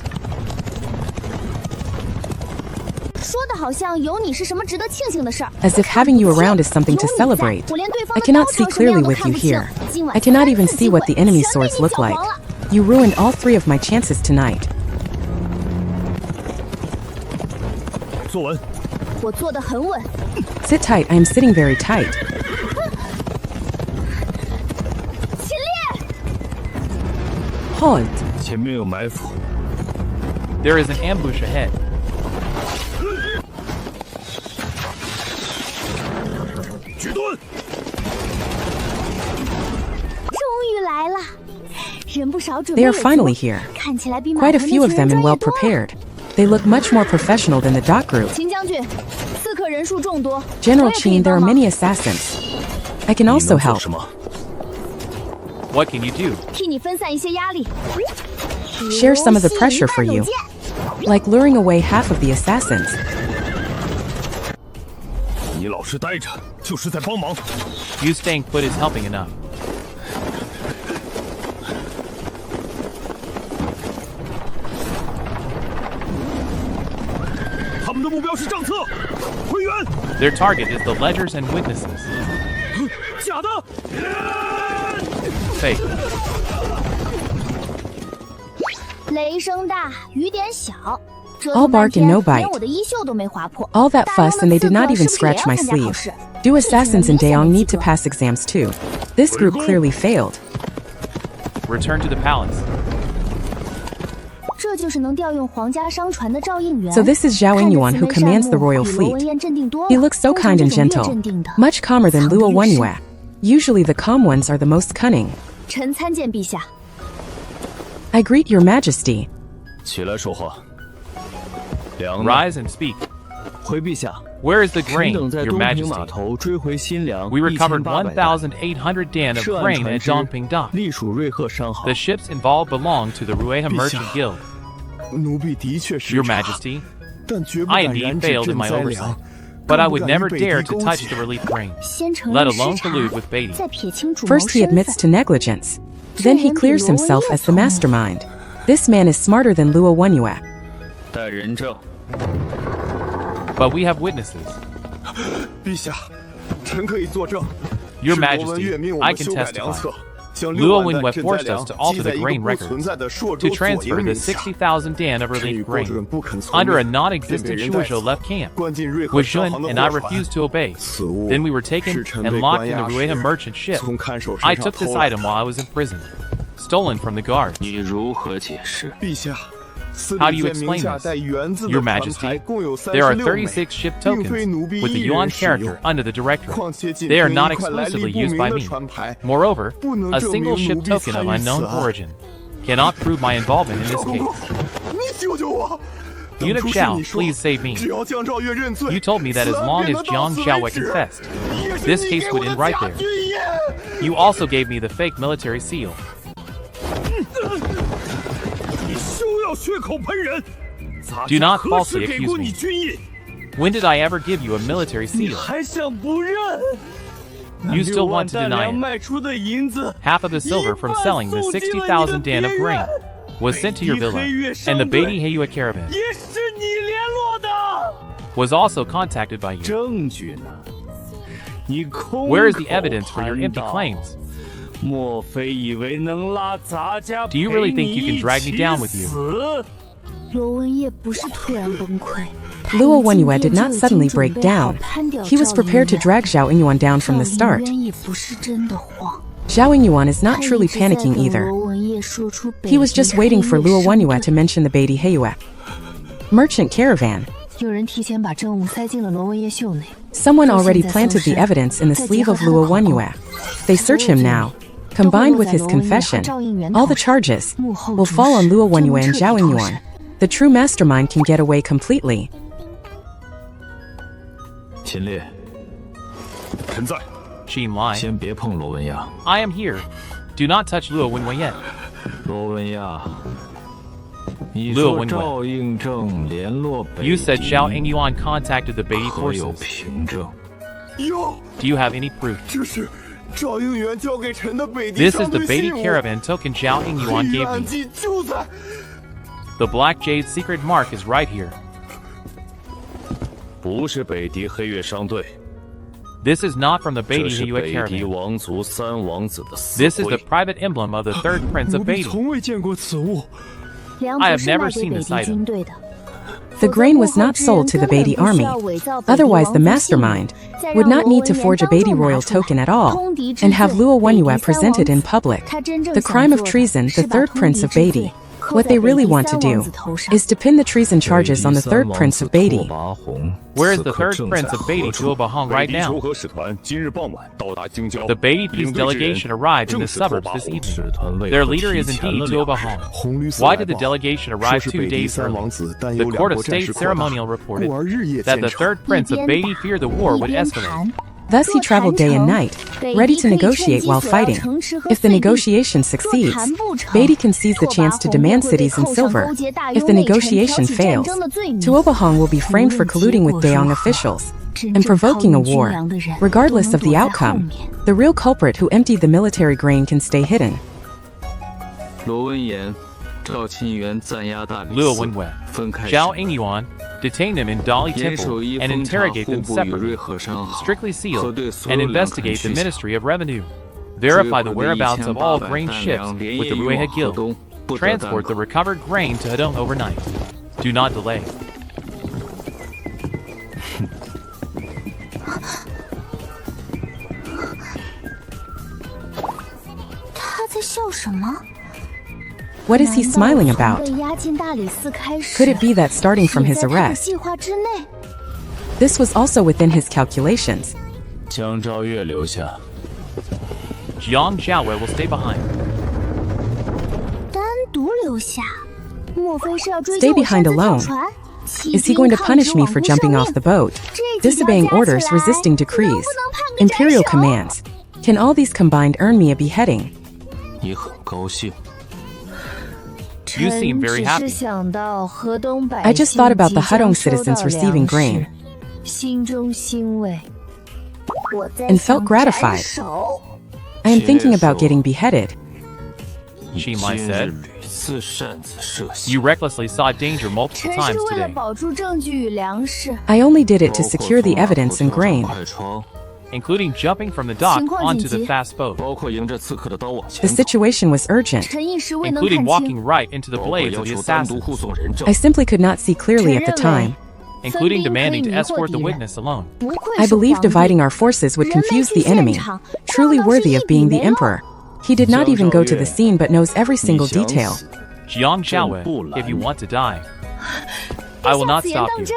As if having you around is something to celebrate. I cannot see clearly with you here. I cannot even see what the enemy swords look like. You ruined all 3 of my chances tonight. Sit tight, I am sitting very tight. Halt. There is an ambush ahead. They are finally here. Quite a few of them and well prepared. They look much more professional than the dot group. General Qin, there are many assassins. I can also help. What can you do? Share some of the pressure for you. Like luring away half of the assassins. You staying put is helping enough. Their target is the ledgers and witnesses. Fake. All bark and no bite. All that fuss and they did not even scratch my sleeve. Do assassins in Daeong need to pass exams too? This group clearly failed. Return to the palace. So this is Zhao Yingyuan who commands the royal fleet. He looks so kind and gentle, much calmer than Luo Wenyue. Usually the calm ones are the most cunning. I greet your majesty. Rise and speak. Where is the grain, your majesty? We recovered 1,800 dan of grain at Dongping Dock. The ships involved belong to the Rueha Merchant Guild. Your majesty, I indeed failed in my oversight, but I would never dare to touch the relief grain, let alone collude with Beatty. First he admits to negligence. Then he clears himself as the mastermind. This man is smarter than Luo Wenyue. But we have witnesses. Your majesty, I can testify. Luo Wenyue forced us to alter the grain records, to transfer the 60,000 dan of relief grain, under a non-existent Shuozhou left camp. Wuzhun and I refused to obey. Then we were taken and locked in the Rueha merchant ship. I took this item while I was in prison, stolen from the guards. How do you explain this? Your majesty, there are 36 ship tokens with the Yuan character under the directorate. They are not exclusively used by me. Moreover, a single ship token of unknown origin cannot prove my involvement in this case. Eunuch Zhao, please save me. You told me that as long as Jiang Xiaowei confessed, this case would end right there. You also gave me the fake military seal. Do not falsely accuse me. When did I ever give you a military seal? You still want to deny it. Half of the silver from selling the 60,000 dan of grain was sent to your villa, and the Beatty Heiyue caravan was also contacted by you. Where is the evidence for your empty claims? Do you really think you can drag me down with you? Luo Wenyue did not suddenly break down. He was prepared to drag Zhao Yingyuan down from the start. Zhao Yingyuan is not truly panicking either. He was just waiting for Luo Wenyue to mention the Beatty Heiyue merchant caravan. Someone already planted the evidence in the sleeve of Luo Wenyue. They search him now. Combined with his confession, all the charges will fall on Luo Wenyue and Zhao Yingyuan. The true mastermind can get away completely. Qin Lai. 先别碰罗文亚。 I am here. Do not touch Luo Wenwei. 罗文亚，你 Luo 说 Wenwei. 赵应正联络北 You said 敌 Xiao Yingyuan contacted the Beatty 何有 forces. 凭证？ Do you have any proof? 这是赵应元交给陈的北敌 This is 商 the 队 Beatty 信物 caravan token Xiao 黑 Yingyuan 与 gave 暗 me. 记就在 The Black Jade secret mark is right here. 不是北狄黑月商队， This is not from the 这 Beatty 是 Heyue 北狄 caravan. 王族三王子的死 This is the 灰。 private emblem of the third prince of 奴婢 Beatty. 从未见过此物。 I have never seen this item. The grain was not sold to the Beatty army. Otherwise, the mastermind would not need to forge a Beatty royal token at all and have Luo Wenyue presented in public. The crime of treason, the third prince of Beatty. What they really want to do is to pin the treason charges on the third prince of Beatty. Where is the third prince of Beatty, Zhuo Bahong, right 北狄 now? 求和使团今日傍晚到达京郊。 The Beatty peace 领队之人 delegation arrived in the 正是拓 suburbs 跋 this 宏 evening. Their leader is indeed Zhuo Bahong. 红绿色 Why 来 did the 报 delegation 说 arrive 是 2北狄 days 三 early? 王子担 The 忧 court 两 of 国战 state 事扩大， ceremonial reported 故而日夜 that 兼 the 程。 third prince of Beatty feared the war would escalate. Thus he traveled day and night, ready to negotiate while fighting. If the negotiation succeeds, Beatty can seize the chance to demand cities and silver. If the negotiation fails, Zhuo Bahong will be framed for colluding with Deyong officials and provoking a war. Regardless of the outcome, the real culprit who emptied the military grain can stay hidden. 罗文言、赵钦元暂押大理 Luo 寺， Wenwei, 分开 Xiao 审， Yingyuan, detain them in Dali 严 Temple 守一 and 封查 interrogate 户 them 部与瑞 separately, 和商好， strictly 核 sealed, 对所 and 有粮款 investigate 去 the 向。 Ministry of Revenue. Verify the 追回的 whereabouts of all 1800 grain 担 ships 粮连 with 夜 the 运 Ruihe 往河 Guild. 东，不得啖 Transport the 口。 recovered grain to Hedong overnight. Do not delay. 他在笑什么？ What is he smiling about? 被押进大理寺开始， Could it be that starting from 也 his 在他的 arrest, 计划之内？ this was also within his calculations? 江昭月留下， Jiang Jiaowei will stay behind. 单独留下？莫非是要追 Stay 究我擅 behind 自跳 alone. 船？ Is he going to punish me for jumping off the boat, disobeying orders, resisting decrees, imperial commands? Can all these combined earn me a beheading? 你很高兴。 You seem very 只 happy. 是想到河东百 I just 姓 thought about the 即将 Hedong 收到 citizens receiving 粮食 grain 心中欣慰。我在 and 想 felt gratified. 斩首 I am thinking about getting beheaded. Qin Lai 今 said. 日屡次擅自设下， You recklessly saw danger multiple 臣 times 是为了 today, 保住证据与粮食。 I only did it to 包括 secure the 从码头 evidence and 跳上 grain. 快船， including jumping from the dock 情况 onto 紧急。 the fast boat, 包括迎着刺客的刀往 The 前走， situation was urgent. 臣一时未能 including 看 walking 清， right into the 包括 blades 要 of the 求单独 assassins, 护送人证 I。simply could not see clearly at the 承认为 time. including 分兵可以 demanding to 迷惑 escort the 敌人。 witness alone. 不愧 I 是 believe 皇帝 dividing our forces would 人们 confuse 去 the 现 enemy, 场， truly 撞到 worthy 是 of 一笔 being the 没漏。 emperor. He did not even go to the scene but knows every 你 single 想 detail. 死 Jiang Jiaowei, 不拦 if you 你 want to die, I will 下 not 此言 stop 当 you. 真？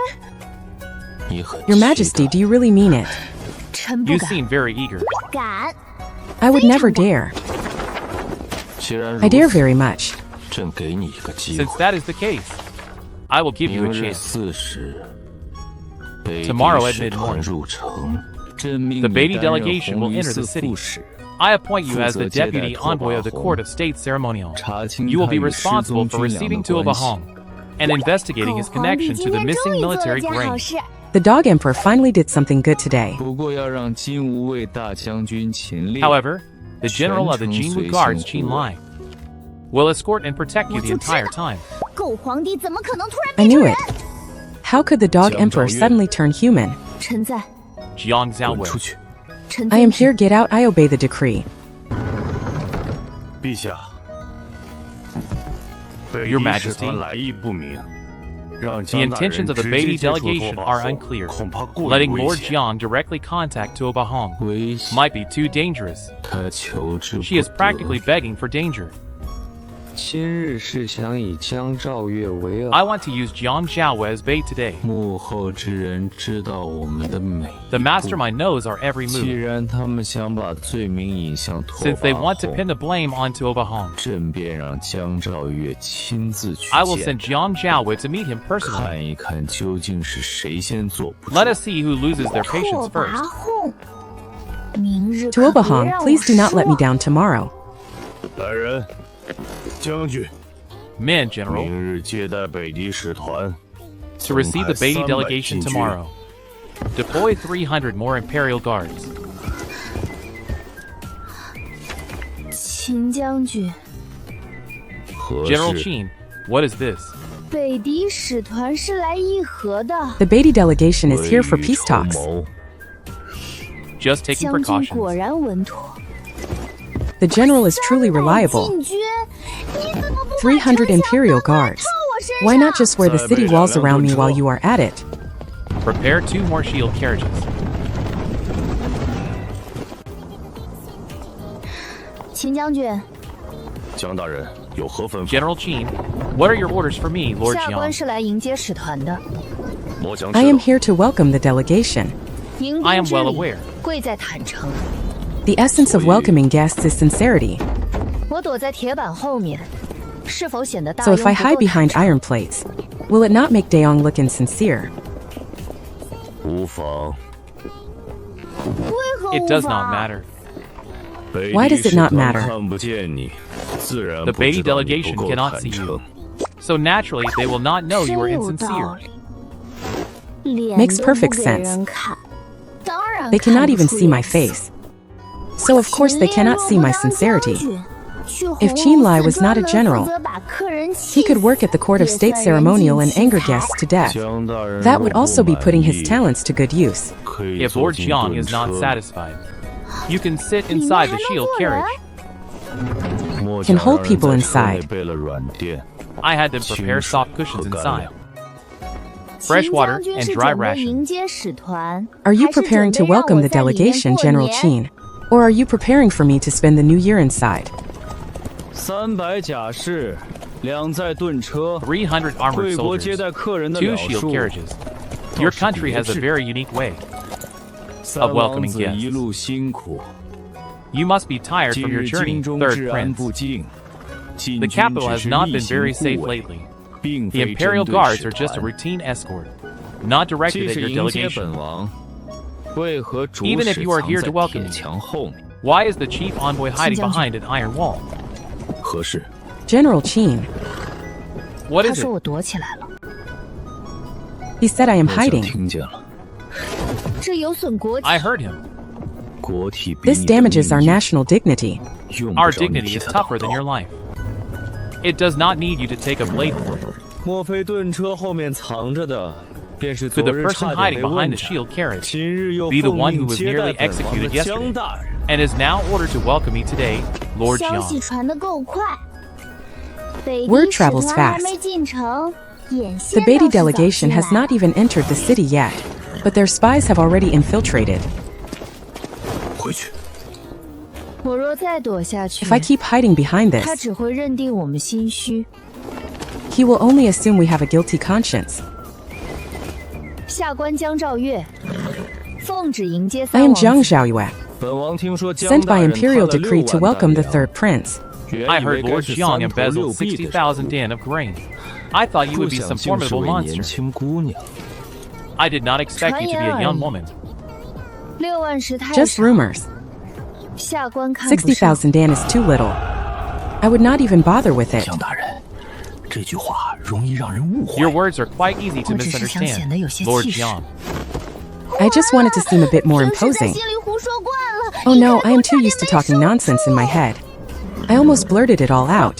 你很 Your 期 Majesty, 待 do you really mean it? 臣不 You 敢， seem very eager. 敢。 I would never dare. 既然如 I dare 此， very much. 朕给你一个机 Since 会。 that is the case, I will give you 明 a 日 chance. 4时，北 Tomorrow at 使团 mid-morning, 入城，朕命 the 你 Beatty 担任 delegation 红 will 绿 enter 寺 the city. 副使， I appoint you as the 负责接待 deputy 拓跋 envoy of the 宏， court of state ceremonial. 查清 You will 他 be 与失 responsible 踪 for 军粮 receiving 的 Tuo 关系。 Bahong and investigating 狗 his 皇帝 connection 今 to the 天 missing 终于做了 military 件好 grain. 事。 The dog emperor finally did something good today. 不过要让金吾卫大将军秦烈 However, the general of the 全程 Jinwu Guards, 随行 Qin 护卫 Lai, will escort and protect you 我 the 就知 entire 道 time. 狗皇帝怎么可能突然 I 变成 knew 人 it.？How could the dog emperor suddenly turn human? 臣在， Jiang 滚 Xiaowei. 出去！臣 I am 遵旨 here, get out, I obey the decree. 陛下， Your 北狄 Majesty. 使团来意不明，让 The 江大人 intentions of the 直 Beatty 接接触 delegation 拓跋 are 宏 unclear. 恐怕过于 Letting 危 Lord 险。 Jiang directly contact Tuo Bahong 危险， might be too dangerous. 他求之不 She is 得。 practically begging for danger. 今日是想以江兆月为饵， I want to use Jiang Jiaowei as bait today. 幕后之人知道我们的每一 The 步 mastermind knows our every 既 move. 然他们想把罪名引向拓 Since they 跋 want to 宏 pin the blame on Tuo Bahong, 朕便让江兆月亲自去 I will 见 send Jiang Jiaowei to meet him personally. 看一看究竟是谁先坐不住。 Let us see who loses their 拓 patience 跋 first. 宏， To Obahong, please do not let me down tomorrow. 来人，将军， Men, General, 明日接待北敌使团， to receive the Beatty 300 delegation 禁军 tomorrow. Deploy 300 more imperial guards. 秦将军，何 General 事？ Qin, what is this? 北敌使团是来议和的。 The Beatty delegation is here for 未雨 peace 绸 talks. 缪 Just taking 将军果 precautions. 然稳妥。 The general is truly 300 reliable. 禁军，你怎么不把 300 imperial 城墙 guards. 套我身上 Why not just wear the city walls around me while you are at it? Prepare 2 more shield carriages. 秦将军，江大人有何吩咐？ General Qin, what are your orders for me, Lord 下官 Jiang? 是来迎接使团的。末将知 I am 道。 here to welcome the delegation. 迎 I 宾 am 之 well 礼 aware. 贵在坦诚。 The essence of welcoming guests is sincerity. 我躲在铁板后面，是否显得大 So 用 if I 不 hide 够 behind 坦诚？ iron plates, will it not make Daeong look insincere? 无妨。为何 It 无 does 法 not matter. 北 Why 敌 does it 使 not 团 matter? 看不见你，自然 The 不知 Beatty 道你 delegation 不够 cannot 坦 see 诚 you.。So naturally, they will not know 真 you are 有道 insincere. 理，脸 Makes 都不 perfect 给 sense. 人看，当然 They 看 cannot 不 even 出 see my 脸色 face. So of course they 秦烈 cannot 若 see 不 my 当将 sincerity. 军，去 If 红 Qin 楼 Lai 寺 was not a 专门 general, 负责把客人 He 气 could 死 work at the court of 也 state 算人 ceremonial 尽 and 其 anger 才 guests to death. 江大人 That would 若不 also be 满 putting his 意 talents to good use. 可以 If 坐 Lord 进 Jiang 盾 is not 车 satisfied, you can sit 里面 inside 还 the 能 shield 坐人？ carriage. 末 Can 将 hold 让人 people 在车内 inside. 备了软垫、 I had them 清 prepare 水 soft 和 cushions 干 inside. 粮。 Fresh 秦 water 将军 and 是 dry 准备迎 rations. 接使团， Are you 还是 preparing to 准备让 welcome 我 the 在里面 delegation, 过 General 年？ Qin? Or are you preparing for me to spend the new year inside? 300甲士，2载盾车， 300 armored 贵国接 soldiers. 待客人的 2了 shield 数。 carriages. Your country has a very unique way. 三 of 王 welcoming 子 guests. 一路辛苦， You must be tired 近 from your 日 journey, 京中 Third 治安 Prince. 不敬，禁 The 军 capital 只 has 是 not 例 been 行 very 护 safe 卫， lately. 并 The 非 imperial 针对 guards 使 are just a 团。 routine escort, not 既 directed at 是 your 迎接 delegation. 本王，为何主 Even if 使 you are 藏 here 在 to welcome 铁 me. 墙后面？ Why is the chief envoy hiding 将军。 behind an iron wall? 何事？ General Qin. What 他 is 说 it? 我躲起来了， He said I am 末将 hiding. 听见了，这有损国体。 I heard him. 国体比 This 你的 damages our 命运 national dignity. 用不 Our 着你 dignity 替 is 他祷 tougher than 告 your life. It does not need you to take a blade for it. 莫非盾车后面藏着的，便是 Could 昨 the 日 person 差点 hiding 被 behind 问 the 斩， shield carriage 今日又 be the 奉 one 命 who was 接待 nearly 本王 executed 的江 yesterday 大人？ and is now ordered to welcome me today, Lord 消息 Jiang? 传得够快，北 Word 敌使 travels 团还 fast. 没进城，眼 The 线 Beatty 倒是早 delegation 进 has 来 not even entered the city yet, but their spies have already infiltrated. 回去。我若再躲下去 If I keep hiding behind 他 this, 只会认定我们心虚。 he will only assume we have a guilty conscience. 下官江兆月，奉旨迎接 I 三 am 王 Jiang 子。 Xiaoyue, 本王听说江 sent 大 by 人 imperial 贪了 decree 6 to 万 welcome the 担粮 third prince. 原 I 以为 heard 该 Lord 是 Jiang 3头 embezzled 6臂的 60,000 dan of grain. I thought you 不 would be 想 some 竟是 formidable 位 monster. 年轻姑娘。 I did not expect you to be a young woman. 6万石太 Just 少， rumors. 下官看不上。 60,000 dan is too little. I would not even bother with it. 江大人，这句话容易让人误会。 Your words are quite easy to 我只是想显 misunderstand, 得有些 Lord 气势。 Jiang. I just wanted to seem a bit more 真是在 imposing. 心里胡说惯了。 Oh 一 no, 看 I am 我 too 差点 used to 没 talking 说 nonsense in my 出 head. I almost blurted it all out.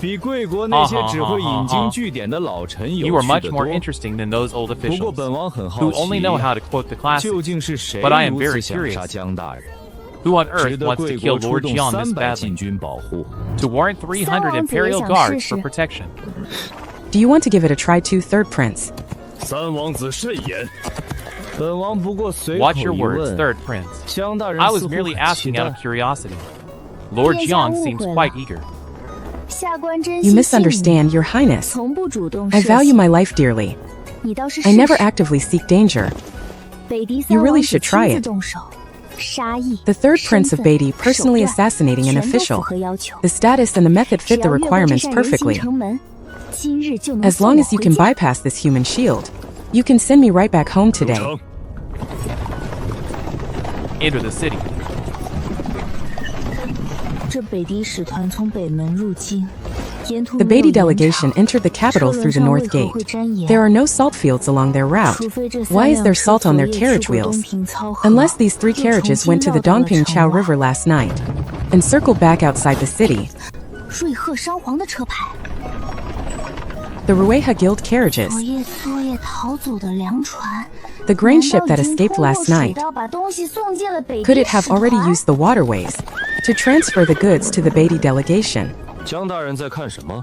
比贵国那些只会引经据典的老臣有 You are 趣 much 得 more 多。 interesting than those old 不过 officials 本王很好 who 奇， only know how to quote the 究 classics. 竟是谁 But I am 如 very 此想 curious. 杀江大人， Who on 值 earth 得 wants to 贵 kill 国出 Lord 动 Jiang this 300 badly? 禁军保护。 To warrant 300 王子也 imperial 想 guards 试试。 for protection. Do you want to give it a try too, third prince? 三王子慎言。本王不过随口 Watch 一 your words, 问， third prince. 江大人 I was 似乎 merely 很期 asking out 待 of。curiosity. Lord 殿下 Jiang 误 seems 会了。 quite eager. 下官珍 You 惜信 misunderstand, Your 你， Highness. 从不主动 I 涉 value 险。 my life dearly. 你倒是 I 试 never 试。 actively seek danger. 北狄 You 三 really 王子 should try 亲自 it. 动手，杀意、 The third prince of 身份 Beatty personally 手段 assassinating an 全都符 official. 合要求。 The status and the method 只 fit the 要越过这 requirements 扇人形 perfectly. 城门，今日就能 As 送 long 我 as you 回 can 家。 bypass this human shield, you can send me right back home 主 today. 城， enter the city. 这北狄使团从北门入京，沿途 The 没有 Beatty 盐场 delegation entered the capital 车 through 轮 the 上为 north 何 gate. 会沾盐 There are no salt fields along their route. 除非这 Why 3 is 辆 there 车 salt 昨 on their 夜去 carriage 过 wheels? 东平操河 Unless these 3 又 carriages 重 went to 新 the 绕到了 Dongping 城 Chao 外 River last night and circled back outside the city. 瑞鹤商皇的车牌， The Rueha Guild carriages, 昨夜逃走的粮船， the grain 难 ship 道 that 已经 escaped 通过 last 水 night. 道把东西送进了北 Could 狄 it have 使 already 团 used the waterways to transfer the goods to the Beatty delegation? 江大人在看什么？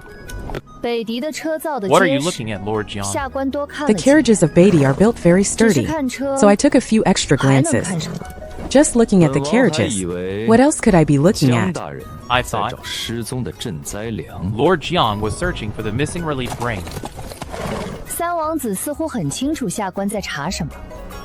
北狄的车造的 What are you 结实 looking at, Lord Jiang? 下官多看 The 了几眼 carriages of Beatty are built very 只是 sturdy, 看车 so I took a few extra 还能 glances. 看什么？ Just looking at the 本王还 carriages. 以为 What else could I be looking 江 at? 大人 I 在 thought 找失踪的赈灾粮。 Lord Jiang was searching for the missing relief grain. 三王子似乎很清楚下官在查什么。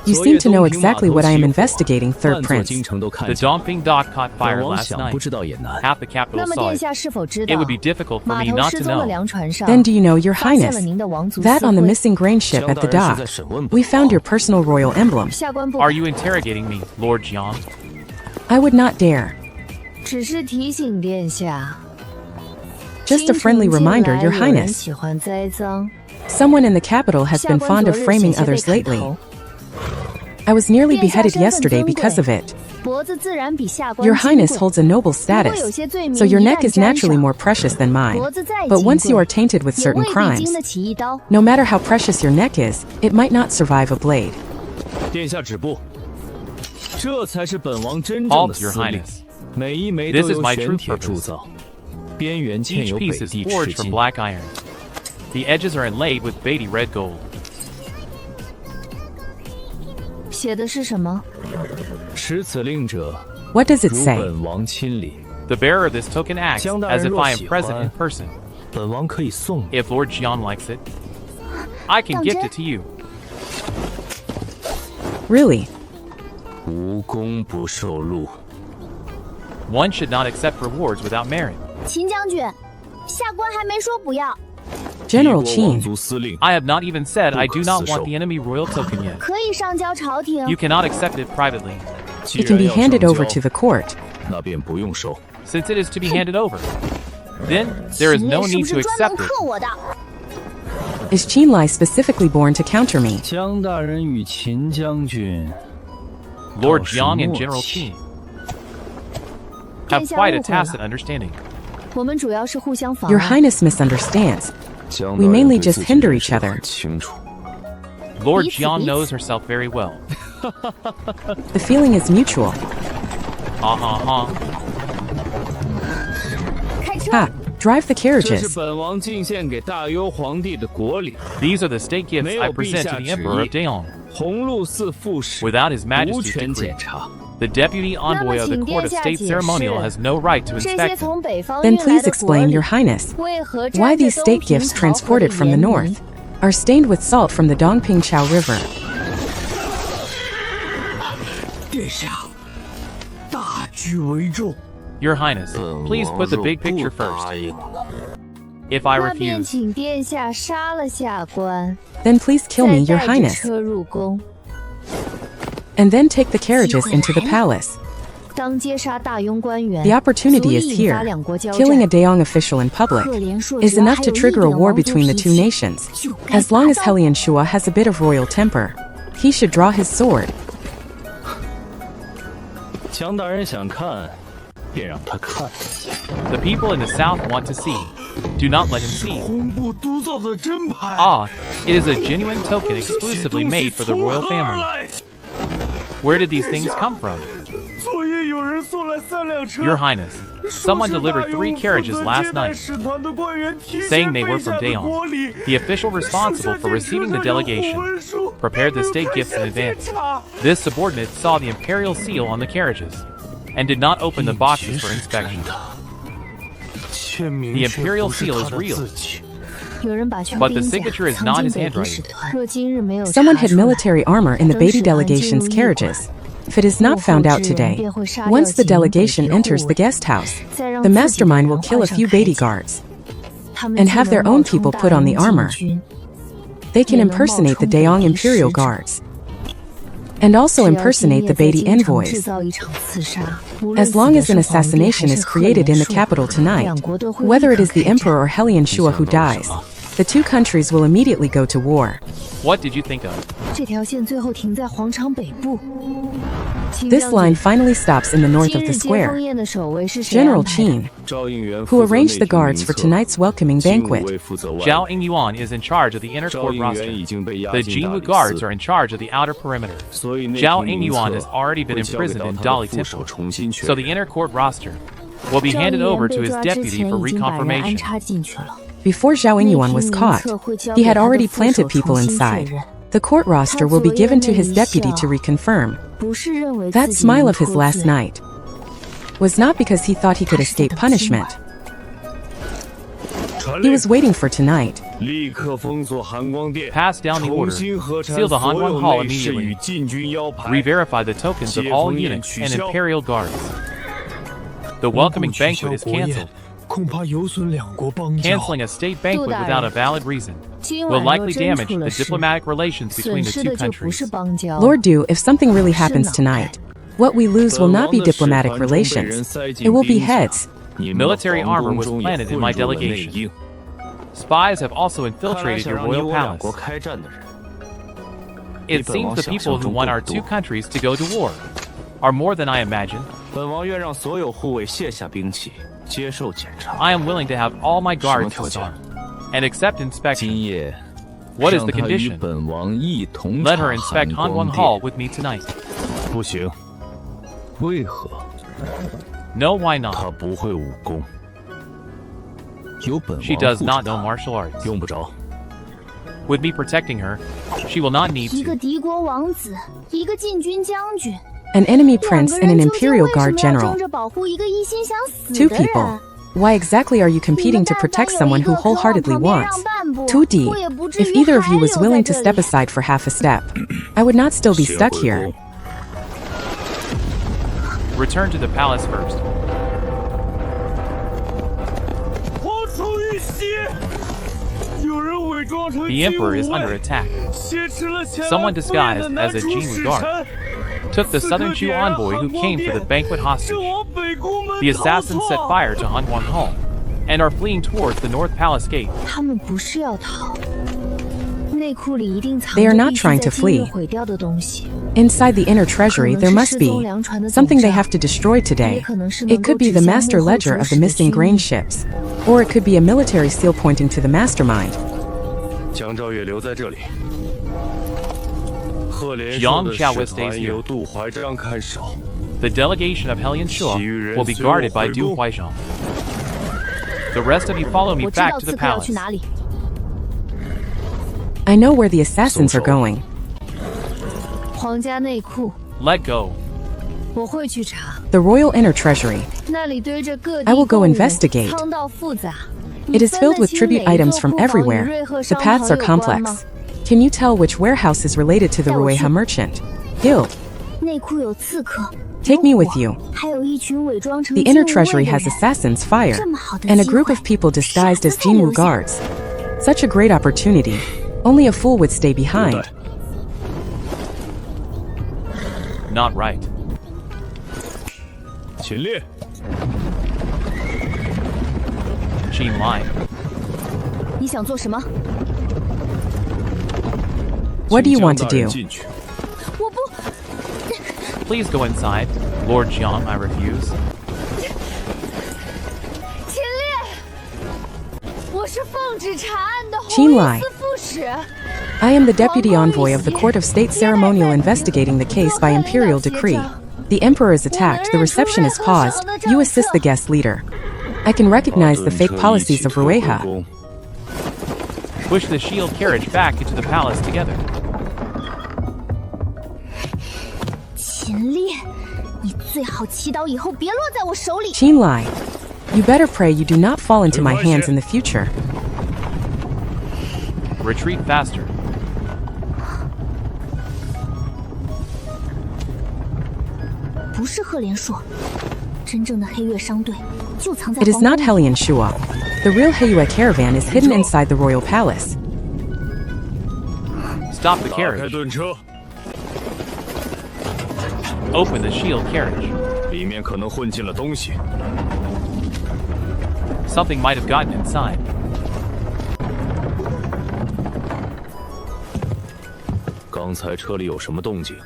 You 昨夜 seem to know 东平码 exactly 头 what I am 起火 investigating, 半 Third 座 Prince. 京城都看 The 见了。 Dongping dock caught 本 fire 王 last 想 night. 不知道也难。 Half the capital 那么 saw 殿 it. 下是否知 It 道 would be difficult for 码 me 头 not 失 to 踪的 know. 粮船上 Then do you know, Your 发现了 Highness, 您的王族 that 私 on the 徽？ missing grain ship 江 at 大 the 人是 dock, 在审问 we 本 found 王 your personal royal emblem. 下官不 Are 敢， you interrogating me, Lord Jiang? I would not dare. 只是提醒殿下。 Just a friendly 京城近 reminder, 来 Your 有人 Highness. 喜欢栽赃， Someone in the capital has 下 been 官 fond 昨 of 日 framing 险些被 others 砍 lately. 头， I was nearly 殿下 beheaded 身份 yesterday 尊 because 贵 of it. 脖子自然比下官 Your 金 Highness 贵。 holds a noble 如果有 status, 些罪名 so your 一 neck 旦 is 沾 naturally 上 more precious than mine. 脖子再 But 金 once you 贵 are tainted with 也 certain 未必 crimes, 经得起一刀。 no matter how precious your neck is, it might not survive a blade. 殿下止步，这才是本王真正 Halt, 的 Your 司令。 Highness. 每一枚 This 都 is 由 my 玄 true 铁 purpose. 铸造，边缘嵌 Each 有北 piece is 地赤 forged from 金。 black iron. The edges are inlaid with Beatty red gold. 写的是什么？持此令者， What does it 如 say? 本王亲临， The bearer of this token acts 江大 as 人 if 若 I am 喜 present 欢 in person. 本王可以送你。 If Lord Jiang likes it, I can 当 gift 真 it to you. Really? 无功不受禄。 One should not accept rewards without merit. 秦将军，下官还没说不要， General 敌国王 Qin, 族司令， I have not even said I do not want 不可私售。 the enemy royal token yet. 可以上交朝廷。 You cannot accept it privately. 既 it can 然 be 要 handed 上 over 交 to the court. 那便不用收。 Since it is to be handed over, then there is 秦 no 烈是不 need to 是专 accept 门 it. 克我的？ Is Qinlai specifically born to counter me? 江大人与秦将军 Lord 倒是 Jiang and 默 General 契。 Qin have 殿下 quite a 误会了。 tacit understanding. 我们主要是互相妨 Your 碍。 Highness misunderstands. 江 We 大人 mainly 对 just 自己 hinder 的 each 事 other. 很清楚。 Lord 彼此 Jiang 彼此。 knows herself very well. The feeling is mutual. Ha. 开车。 Ha! Drive the 这是 carriages. 本王进献给大幽皇帝的国礼， These are the state gifts 没 I 有陛 present 下 to the 旨 Emperor of 意 Daeong. 鸿胪寺副使 Without His 无 Majesty's 权 decree. 检查。 The deputy envoy of the 那么请 Court of 殿下 State 解释， Ceremonial has no right to 这些 inspect them. 从北方 Then 运来 please 的国 explain, 礼 Your Highness, 为何 why 沾着 these 东 state 平 gifts 曹河的 transported from the 盐 north 泥 are stained with salt from the Dongping Chao River. 殿下，大局为重。 Your Highness, 本 please 王 put the 若 big 不 picture 答 first. 应， If I 那便 refuse, 请殿下杀了下官， Then please kill me, 再 Your 带着 Highness, 车入宫， and then take the carriages into the palace. 当街杀大庸官员， The opportunity 足以 is 引发 here. 两国交 Killing a 战。 Daeong official in public 可怜硕 is 只要 enough 还 to 有一 trigger a 点 war 王族 between the 脾 two 气 nations. 就该 As long 拔 as 刀 Helian Shua has a bit of royal temper, he should draw his sword. 江大人想看，便让他看。 the people in the south want to see. Do not let him see. 红布督造的真牌。 Ah, it is a genuine token exclusively made for the royal family. Where did these things come from? 昨夜有人送来3辆车。 Your Highness, someone delivered 3 carriages last night, saying they were from Daeong. The official responsible for receiving the delegation prepared the state gifts in advance. This subordinate saw the imperial seal on the carriages and did not open the boxes for inspection. The imperial seal is real, 有人把枪 but the 兵甲 signature is 藏 not 进 his 北狄 handwriting. 使团。若今日没有查 Someone hid 出来 military armor in the 等 Beatty 使团进入 delegation's 驿馆 carriages. If it is not found out today, once the delegation enters the guest house, the mastermind will kill a few Beatty guards. 他们 and 就 have 能 their 冒 own 充 people 大 put on the 英 armor. 禁军 They can 也能冒 impersonate the 充 Daeong 北狄使 imperial 者 guards. and also impersonate the Beatty envoys. As long as an assassination is created in the capital tonight, whether it is the Emperor or Hellion Shua who dies, the two countries will immediately go to war. What did you think of? This line finally stops in the north of the square. General Qin, who arranged the guards for tonight's welcoming banquet. Zhao Yingyuan is in charge of the inner court roster. The Jinwu guards are in charge of the outer perimeter. Zhao Yingyuan has already been imprisoned in Dali Temple, so the inner court roster will be handed over to his deputy for reconfirmation. Before Zhao Yingyuan was caught, he had already planted people inside. The court roster will be given to his deputy to reconfirm. That smile of his last night was not because he thought he could escape punishment. He was waiting for tonight. Pass down the order. Seal the Hanguang Hall immediately. Re-verify the tokens of all eunuchs and imperial guards. The welcoming banquet is cancelled. Canceling a state banquet without a valid reason will likely damage the diplomatic relations between the two countries. Lord Du, if something really happens tonight, what we lose will not be diplomatic relations. It will be heads. Military armor was planted in my delegation. Spies have also infiltrated your royal palace. It seems the people who want our two countries to go to war are more than I imagined. I am willing to have all my guards disarmed and accept inspection. What is the condition? Let her inspect Hanguang Hall with me tonight. No, why not? She does not know martial arts. With me protecting her, she will not need to. An enemy prince and an imperial guard general. Two people. Why exactly are you competing to protect someone who wholeheartedly wants? 2D. If either of you was willing to step aside for half a step, I would not still be stuck here. Return to the palace first. The Emperor is under attack. Someone disguised as a Jinwu guard took the Southern Chu envoy who came for the banquet hostage. The assassins set fire to Hanguang Hall and are fleeing towards the North Palace Gate. They are not trying to flee. Inside the inner treasury, there must be something they have to destroy today. It could be the master ledger of the missing grain ships, or it could be a military seal pointing to the mastermind. Jiang Xiaowei stays here. The delegation of Hellion Shua will be guarded by Du Huaizhang. The rest of you follow me back to the palace. I know where the assassins are going. Let go. The royal inner treasury. I will go investigate. It is filled with tribute items from everywhere. The paths are complex. Can you tell which warehouse is related to the Rueha merchant guild? Take me with you. The inner treasury has assassins fire, and a group of people disguised as Jinwu guards. Such a great opportunity. Only a fool would stay behind. Not right. Qin Lai. What do you want to do? Please go inside. Lord Jiang, I refuse. Qin Lai. I am the deputy envoy of the Court of State Ceremonial investigating the case by imperial decree. The emperor is attacked, the reception is paused, you assist the guest leader. I can recognize the fake policies of Rueha. Push the shield carriage back into the palace together. Qin Lai, you better pray you do not fall into my hands in the future. Retreat faster. It is not Hellion Shua. The real Heiyue caravan is hidden inside the royal palace. Stop the carriage. Open the shield carriage. 里面可能混进了东西。 Something might have gotten inside. 刚才车里有什么动静？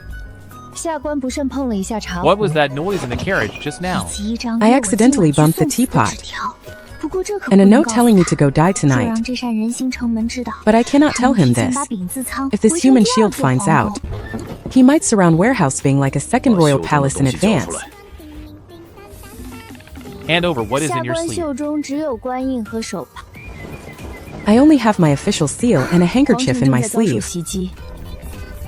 下官不慎碰了一下茶壶。 What was that noise in the carriage just now? I accidentally bumped the teapot. And a note telling me to go die tonight. But I cannot tell him this. If this human shield finds out, he might surround Warehouse Bing like a second royal palace in advance. Hand over what is in your 下官 sleeve. 袖中只有官印和手帕。 I only have my official seal and a handkerchief in my 皇城正在遭受 sleeve. 袭击，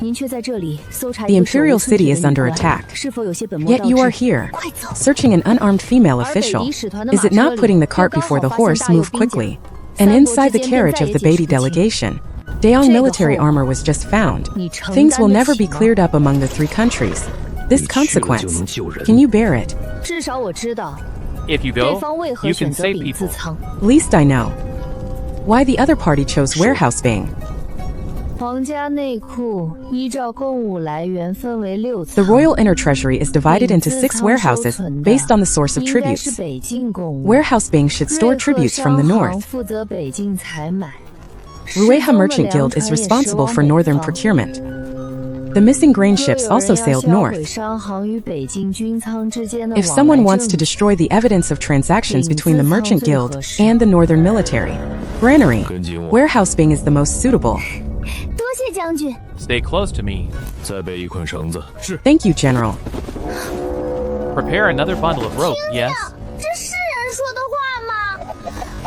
您却在这里搜查 The 一个手无 imperial 寸铁 city 的 is 女 under 官 attack. 是否有些本末 Yet 倒 you are 置？ here, 快走！ searching an unarmed female 而北 official. 离使团的 Is 马 it 车 not 里 putting the 又 cart 刚 before 好 the 发现 horse 大有 moved 兵警 quickly? And 三国 inside 之 the 间 carriage 正 of the 在一起 Beatty 出勤。 delegation, Daeong 这个 military 后 armor was just found. 你承 Things 担 will 得 never 起 be 吗？ cleared up among the 3 countries. This 你去了就 consequence, 能救人。 can you bear it? 至少我知道 If you 对 go, 方为何 you 选 can 择 save 丙字 people. 仓。 Least I know. Why the other party chose Warehouse Bing? 皇家内库依照贡物来源分为6 The 仓。 royal inner treasury is divided into 6丙字仓 warehouses 收存的 based on the source of 应该是 tributes. 北境贡物。 Warehouse Bing should store 瑞鹤 tributes from the 商行 north. 负责北境采买。 Rueha Merchant Guild is responsible for northern procurement. The missing grain ships also sailed north. If someone wants to destroy the evidence of transactions between the Merchant Guild and the northern military, Granary, Warehouse Bing is the most suitable. 多谢将军。 Stay close to me. 再备一捆绳子。是。 Thank you, General. Prepare another bundle of rope, yes? 这是人说的话吗？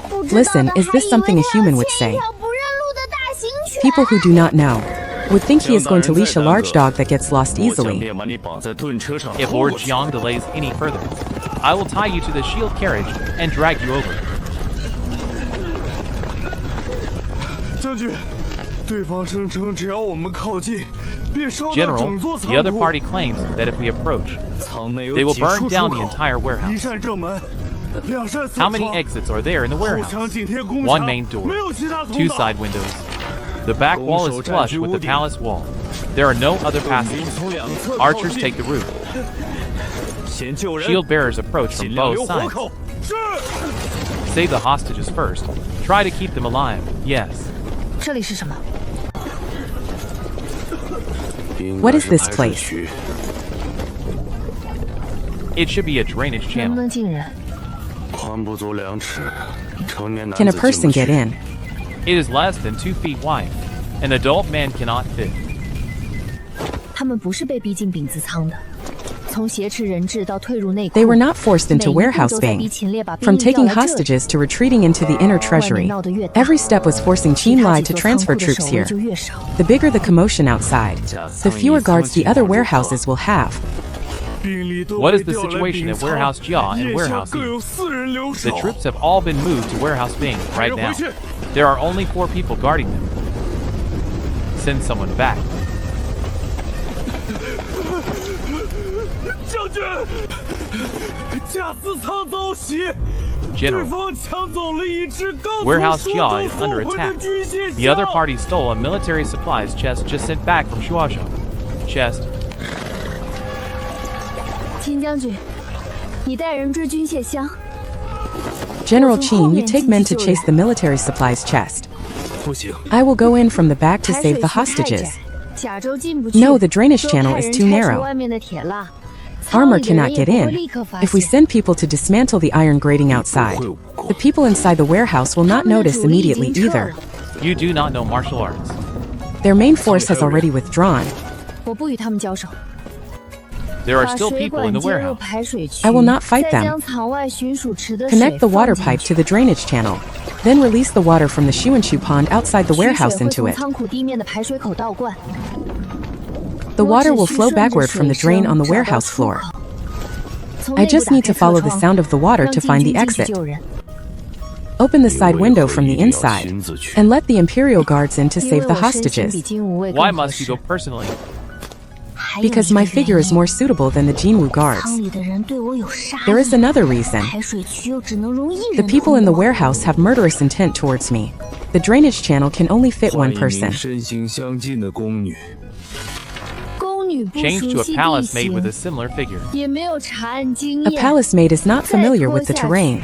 不知道的 Listen, is this 还以为 something a 他要 human would 牵 say? 一条不认路的大型犬。 People who do not know would think he is going to leash a large dog that gets lost 我将 easily. 便把你绑在盾车上 If 拖 Lord 过去。 Jiang delays any further, I will tie you to the shield carriage and drag you over. 将军，对方声称只要我们靠近，便烧掉 General, 整座仓 the other 库。 party claims that if we approach, 仓内有 they will 几 burn 处 down 出 the 口， entire 一 warehouse. 扇正门，2扇四 How many 窗 exits are there in the 后 warehouse? 墙紧贴宫 One 墙， main door, 没有其他通 2 道。 side windows. The back wall is flush with the palace wall. There are no other passages. 从两侧 Archers 靠近 take the roof. 先救人， Shield bearers approach 尽 from 量 both 留活 sides. 口。是。 Save the hostages first. Try to keep them alive. Yes. 这里是什么？ What is this place? It should be a drainage 能不 channel. 能进人？ 宽不足2尺，成年男 Can a 子进 person 不去 get in? It is less than 2 feet wide. An adult man cannot fit. 他们不是被逼进丙字仓的，从挟持人质到退入内库， They were not forced into 每一步 Warehouse 都在逼 Bing. 秦烈把兵 From 力调 taking 来这里。 hostages to retreating into the inner treasury, every step was forcing 其 Qin 他 Lai 几 to 座仓库 transfer 的 troops 守卫 here. 就越少。 The bigger the commotion outside, the fewer guards the other warehouses will have. 兵力都 What is 被 the 调来 situation 丙 at 仓 Warehouse Jia and 腋下 Warehouse 各 E? 有4人留守。 The troops have all been moved to Warehouse Bing right now. There are only 4 people guarding them. Send someone back. 将军，驾司仓遭袭，对 General, 方抢走了一只刚从 Warehouse 苏 Jia 州 is 送 under 回的 attack. 军械 The other 箱 party stole a military supplies chest just sent back from Shuazhou. Chest. 秦将军，你带人追军械箱。 General Qin, you take men to chase the military supplies chest. 不行， I will go in from the back to 排 save 水 the 渠太 hostages. 窄，甲州进不去。 No, the drainage 多 channel 派 is 人 too 拆除 narrow. 外面的铁栅。 Armor 仓里的人 cannot 也 get 不会 in. 立刻发 If we 现。 send people to dismantle the iron grating outside, the people inside the warehouse will not 他们的 notice 主力已经 immediately 撤 either. 了 You do not know martial arts. Their main force has already withdrawn. 我不与他们交手。 There are 把 still 水 people in 管 the 接入 warehouse. 排水渠， I will not fight 再 them. 将藏外巡署池的水 Connect the water 放 pipe 进 to 去 the drainage channel. Then release the water from the Shuanshu pond outside the 取 warehouse 水会 into 从 it. 仓库地面的排水口倒灌。 The 我只 water will 需 flow 顺着 backward from the 水 drain 声 on the 找到 warehouse 出 floor. 口从 I 内部 just 打 need 开 to follow 车 the 窗 sound of the water 让 to 禁 find 军 the 进去 exit. 救人。 Open the side 你为 window 何 from 一 the 定要 inside 亲自去？ and let the imperial guards in to 因为 save the 我身形比 hostages. 金无畏 Why 更合 must you 适 go。personally? 还有 Because 一个 my 原 figure is 因 more suitable than the Jinwu 仓 guards. 里的人对我有杀 There is 意， another reason. 排水渠又只能容一 The 人 people in the 通过 warehouse have murderous intent towards me. The drainage channel can only fit 换 one 一名 person. 身形相近的宫女。宫女 Change to a palace made with a similar figure. A palace maid is not familiar with the terrain,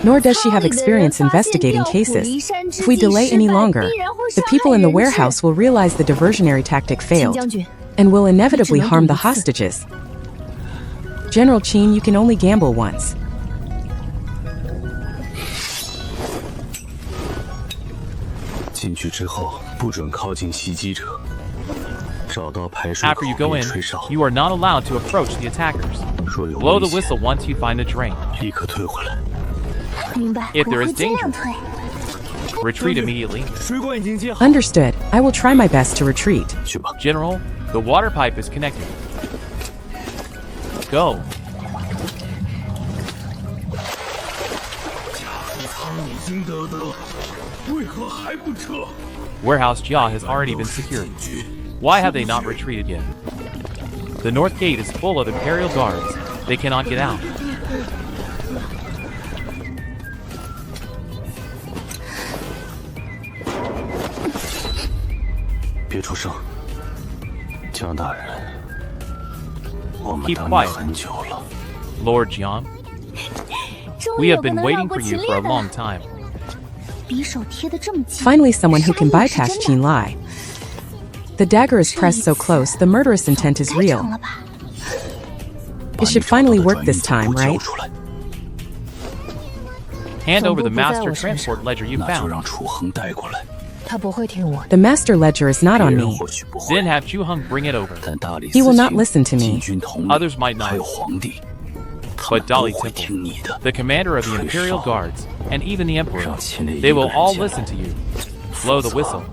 nor does she have experience investigating cases. If we delay any longer, the people in the warehouse will realize the diversionary tactic failed, and will inevitably harm the hostages. General Qin, you can only gamble once. After you go in, you are not allowed to approach the attackers. Blow the whistle once you find the drain. If there is danger, retreat immediately. Understood. I will try my best to retreat. General, the water pipe is connected. Go. Warehouse Jia has already been secured. Why have they not retreated yet? The north gate is full of imperial guards. They cannot get out. Keep quiet. Lord Jiang, we have been waiting for you for a long time. Finally someone who can bypass Qin Lai. The dagger is pressed so close, the murderous intent is real. It should finally work this time, right? Hand over the master transport ledger you found. The master ledger is not on me. Then have Chu Heng bring it over. He will not listen to me. Others might not. But Dali Temple, the commander of the Imperial Guards, and even the Emperor, they will all listen to you. Blow the whistle.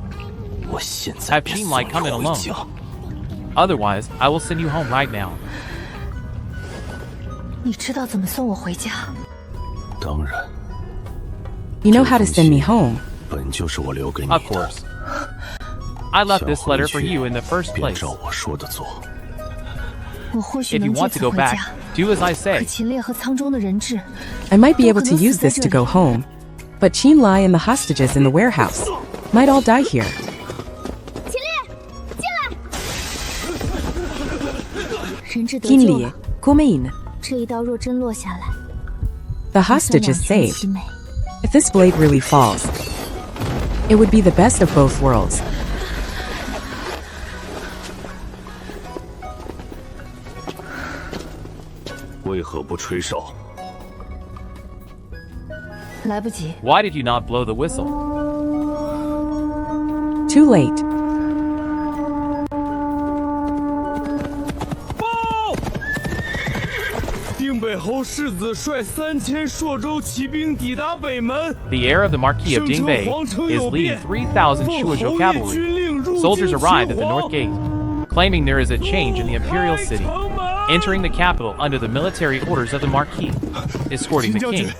Have Qin Lai come in alone. Otherwise, I will send you home right now. You know how to send me home. Of course. I left this letter for you in the first place. If you want to go back, do as I say. I might be able to use this to go home, but Qin Lai and the hostages in the warehouse might all die here. Qin Li, come in. The hostage is saved. If this blade really falls, it would be the best of both worlds. Why did you not blow the whistle? Too late. The heir of the Marquis of Dingbei is leading 3,000 Shuozhou cavalry. Soldiers arrived at the north gate, claiming there is a change in the imperial city, entering the capital under the military orders of the Marquis, escorting the king.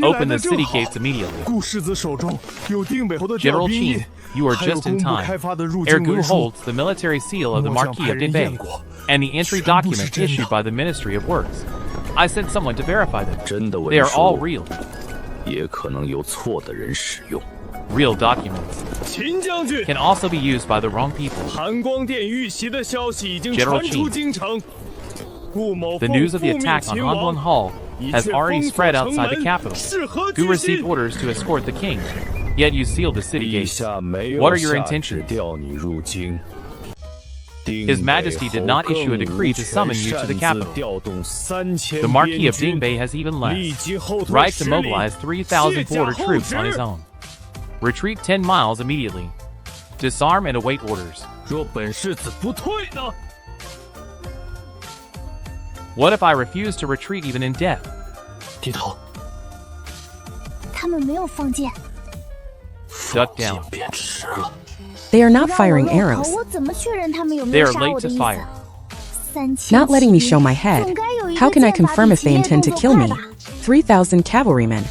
Open the city gates immediately. General Qin, you are just in time. Ergu holds the military seal of the Marquis of Dingbei and the entry document issued by the Ministry of Works. I sent someone to verify them. They are all real. Real documents can also be used by the wrong people. General Qin, the news of the attack on Hanguang Hall has already spread outside the capital. Gu received orders to escort the king, yet you sealed the city gates. What are your intentions? His Majesty did not issue a decree to summon you to the capital. The Marquis of Dingbei has even less right to mobilize 3,000 border troops on his own. Retreat 10 miles immediately. Disarm and await orders. What if I refuse to retreat even in death? Duck down. They are not firing arrows. They are late to fire. Not letting me show my head. How can I confirm if they intend to kill me? 3,000 cavalrymen.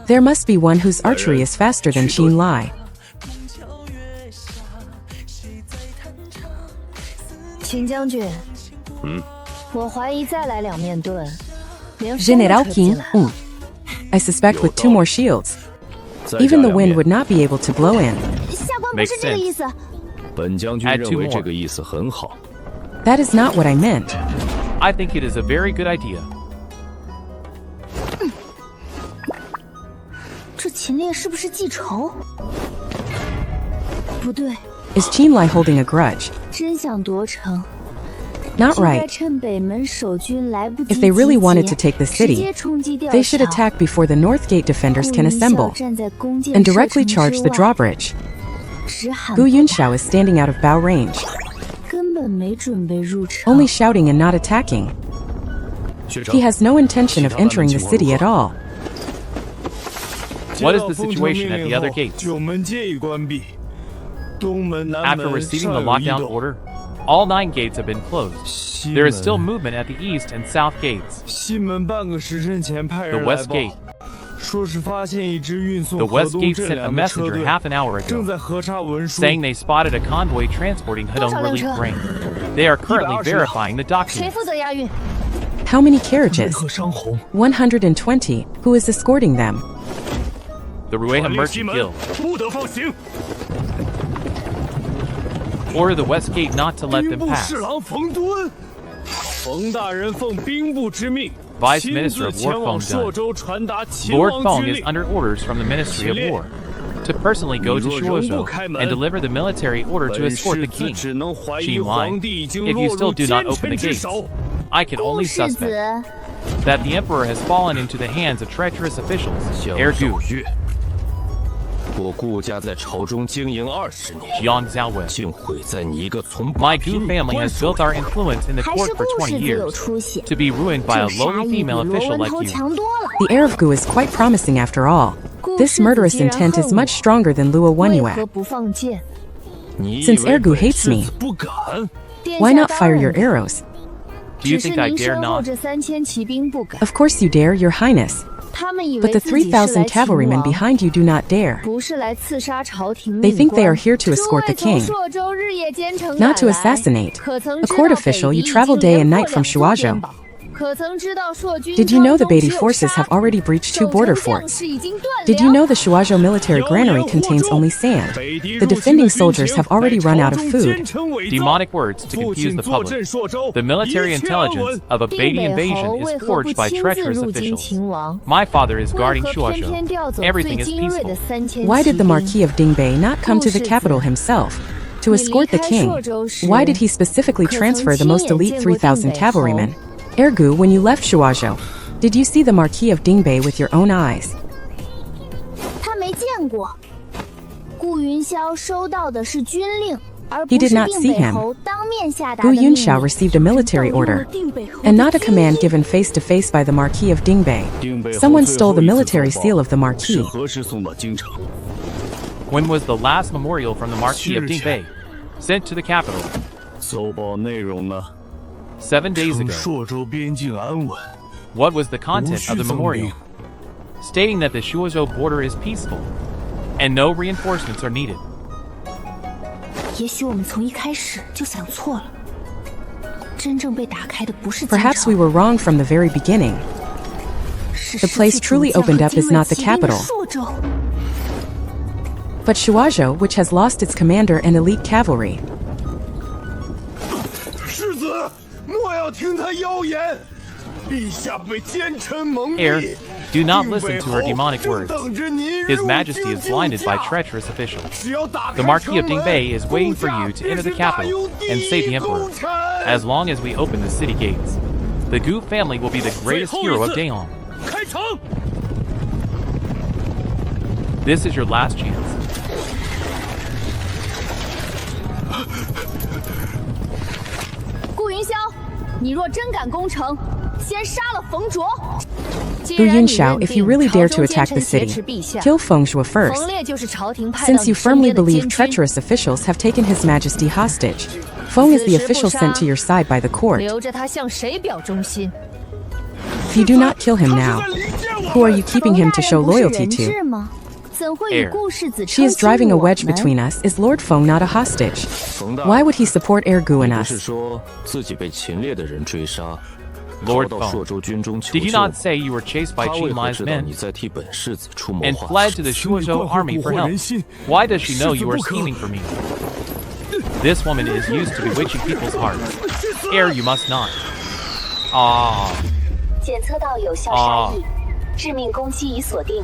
There must be one whose archery is faster than Qin Lai. General Qin, I suspect with 2 more shields. Even the wind would not be able to blow in. Makes sense. Add 2 more. That is not what I meant. I think it is a very good idea. 这秦烈是不是记仇？不对， Is Qinlai holding a grudge? 真想夺城。 Not 就该 right. 趁北门守军来不及 If they really 集 wanted 结 to take the 直 city, 接冲击吊 they should 桥 attack before the North Gate defenders 顾 can 云霄 assemble 站在弓箭 and 射 directly 程 charge 之 the 外 drawbridge. 直喊 Gu Yunxiao is standing out of bow range, 根本没准备入城。 only shouting and not attacking. He has no intention of entering the city at all. What is the situation at the other gates? 九门皆已关闭，东门、南 After 门 receiving the 尚有异 lockdown 动。 order, all 9 gates have been closed. 西 There is 门 still movement at the east and south gates. 西门半个时辰前派 The 人来 west 报 gate.，说是发现一支运送 The 河 West 东 Gate 镇 sent a 粮的车 messenger 队 half an hour 正 ago, 在核查文书， saying they spotted a convoy transporting Hedong relief grain. They are currently verifying the 谁 documents. 负责押运？ How many 梅 carriages? 鹤山红 120. Who is escorting them? The Rueha 传令西 Merchant 门 Guild. 不得放行。 Order the West Gate not to let 兵 them 部 pass. 侍郎冯敦，冯大人奉兵部之命， Vice 亲 Minister 自 of 前 War 往 Feng 朔 Dun. 州传达秦 Lord 王 Feng 军 is 令。 under orders from the Ministry of War to personally go to Shuozhou and deliver the military order to 本 escort 世 the 子 king. 只能怀疑 Qinlai, 皇帝已经 if 落 you 入 still do 奸 not open the 臣之 gates, 手。 I can 顾 only 世 suspect 子， that the Emperor has fallen into the hands of treacherous officials, 萧 ergo 守月，我顾家在朝中经营20年， Jiang Xiaowei. 竟毁在你一个从 My Gu family has built our influence in the 还 court 是 for 顾 20世子有 years, 出息。 to be ruined by a 这杀 lowly 意比 female 罗 official 文 like 头 you. 强多了。 The air of Gu is quite promising after all. 顾 This 世子 murderous 既然 intent 恨 is 我 much stronger than Luo 为何 Wenyue. 不放箭？你以 Since 为 Ergu 本 hates 世 me, 子不敢？ 殿 Why 下 not 当 fire 然 your 敢 arrows? Do you 只是 think I 您 dare 身后 not? 这3000骑兵不敢， Of course you dare, Your Highness. 他们以 But 为 the 自己是 3,000 来擒 cavalrymen 王， behind you do not dare. 不是来刺杀朝廷 They 命 think they are 官。 here to escort the 诸位 king, 从朔州日夜兼程 not to 赶来 assassinate. 可曾 A 知道 court 北 official, 敌 you 已经 travel day and 连 night 破 from 2座 Shuozhou. 边堡可曾知道朔军 Did you know the 当中 Beatty 只有 forces 沙 have already breached 2 守 border 城将 forts? 士已经断 Did you 粮 know the Shuozhou military granary contains only sand? The defending soldiers have already run out of food. Demonic words to confuse the public. The military intelligence of a 定 Beatty 北侯 invasion 为 is 何不 forged by 亲自 treacherous 入京 officials. 擒王？ My father is 为 guarding 何偏偏调 Shuozhou. 走最 Everything is 精锐的 peaceful. 3000 骑 Why did the 兵？ Marquis of Dingbei not come to the capital himself to escort the king? Why did he specifically transfer the most elite 3,000 cavalrymen? Ergu, when you left Shuozhou, did you see the Marquis of Dingbei with your own eyes? 他没见过。顾云霄收到的是军令，而 He 不 did 是 not 定 see 北 him. 侯当面下达 Gu 的命 Yunxiao 令。 received a military order, and not a command given face to face by the Marquis of Dingbei. 丁北侯 Someone 最 stole 后 the 一次 military 奏报 seal of the 是 Marquis. 何时送到京城？ When was the last memorial from the Marquis of 7日前。 Dingbei sent to the capital? 奏报内容呢？ 7 days 称 ago. 朔州边境安稳， What was the content of the 无需增 memorial? 兵。 Stating that the Shuozhou border is peaceful and no reinforcements are needed. 也许我们从一开始就想错了，真正被打开的不是京 Perhaps 城 we were wrong from the very beginning. 是 the 失 place 去 truly 主将 opened 和 up 精 is 锐 not the 骑兵的 capital. 朔州。 But Shuozhou, which has lost its commander and elite cavalry. 世子，莫要听他妖言，陛下被奸臣蒙蔽。 Heir, do not 定 listen 北 to 侯 her demonic 正 words. 等着你 His 入 Majesty 京 is blinded 救 by 驾 treacherous officials. 只要打开 The Marquis of 城门 Dingbei is waiting for 顾 you 家 to enter the 便是大 capital 有 and save the 第一 Emperor. 功臣。 As long as we open the city gates, the Gu family will be the greatest hero of Daeon. 开城！ This is your last chance. 顾云霄，你若真敢攻城，先杀了冯卓。 Gu Yunxiao, if you really dare to attack the city, kill Feng Zhuo first. 冯烈就是朝廷派到 Since 你 you 身 firmly 边的 believe 监军。 treacherous officials have taken His Majesty hostage, Feng is the official sent to your side by the court. 留着他向谁表忠心？ If you do not kill him now, who are you keeping him to show 冯大人 loyalty 不是人 to? 质吗？怎会与 Heir. 顾世子 She is 称 driving a 亲我 wedge 们 between us. Is Lord Feng not a hostage? 冯大 Why would he support Ergu and 不是 us? 说自己被秦烈的人追杀， Lord 逃到 Feng, 朔州军中求 did you 救 not？say you were chased by 他为何 Qinlai's 知道 men 你在替本世子出谋 and 划 fled 策 to the Shuozhou army for help? 人心， Why does she know 世子 you are 不可。 scheming for me? This woman is used to bewitching people's hearts. Air you must not. Ah. 检测到有效杀意，致命攻击已锁定。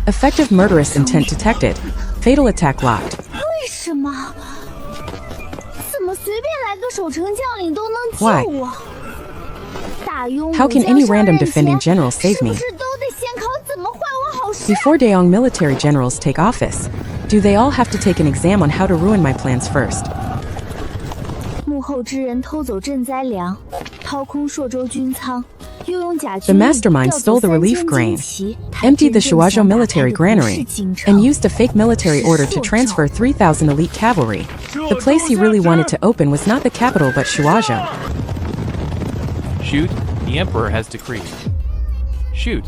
Effective murderous intent detected. Fatal attack locked. 为什么？怎么随便来个守城将领都能救 Why? 我？大庸 How can any random defending general save me? 是不是都得先考怎么坏我好事？ Before Daeong military generals take office, do they all have to take an exam on how to ruin my plans first? 幕后之人偷走赈灾粮，掏空朔州军仓，又用假 The 军令 mastermind 调走 stole the 3 relief 千 grain, 军旗， emptied the 真正 Shuaizhou 想打 military 开的不是 granary, 京城 and used a fake military order to transfer 3,000 elite cavalry. The place he really wanted to open was not the capital but Shuaizhou. Shoot, the Emperor has decreed. Shoot.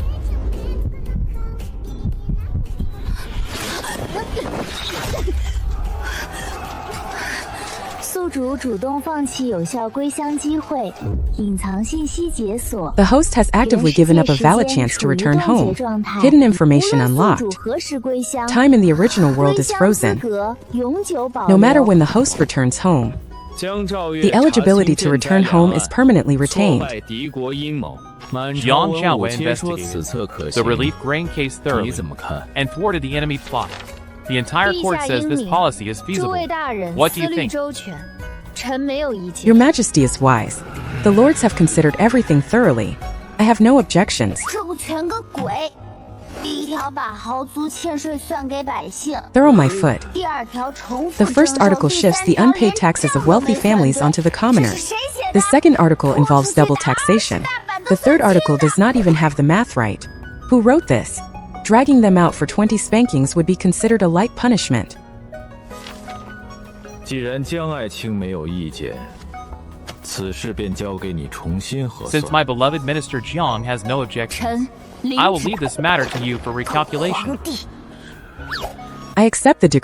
宿主主动放弃有效归乡机会，隐藏信息解锁。 The host has actively given up a valid chance to return home. Hidden information 无论宿 unlocked. 主何时归乡， Time in the original world 归 is 乡 frozen. 资格永久保 No matter 留。 when the host returns home, 江兆岳 the eligibility to return home is permanently 挫 retained. 败敌国阴谋，满朝 Jiang 文 Xiao 武皆说此 investigated 策可 the 行。 relief grain case 你 thoroughly 怎么看？ and thwarted the enemy plot. The entire 陛 court 下 says 英 this 明， policy is 诸 feasible. 位大人 What do 思 you 虑 think? 周全，臣没有意见 Your。Majesty is wise. The lords have considered everything thoroughly. I have no objections. 周全个鬼！第一条把豪族欠税算给百姓， They're on my foot. 第二条重复 The first 征收 article 第 shifts 三 the 条 unpaid 连 taxes of 账都 wealthy 没算 families 对 onto the 这是 commoners. 谁写 The 的？ second article involves double taxation. The third article does not even have the math right. Who wrote this? Dragging them out for 20 spankings would be considered a light punishment. 既然江爱卿没有意见，此事便交给你重新核算。 Since my beloved minister Jiang has no objection, 臣领 I will 旨 leave this matter to you for recalculation. 皇帝。 I accept the decree.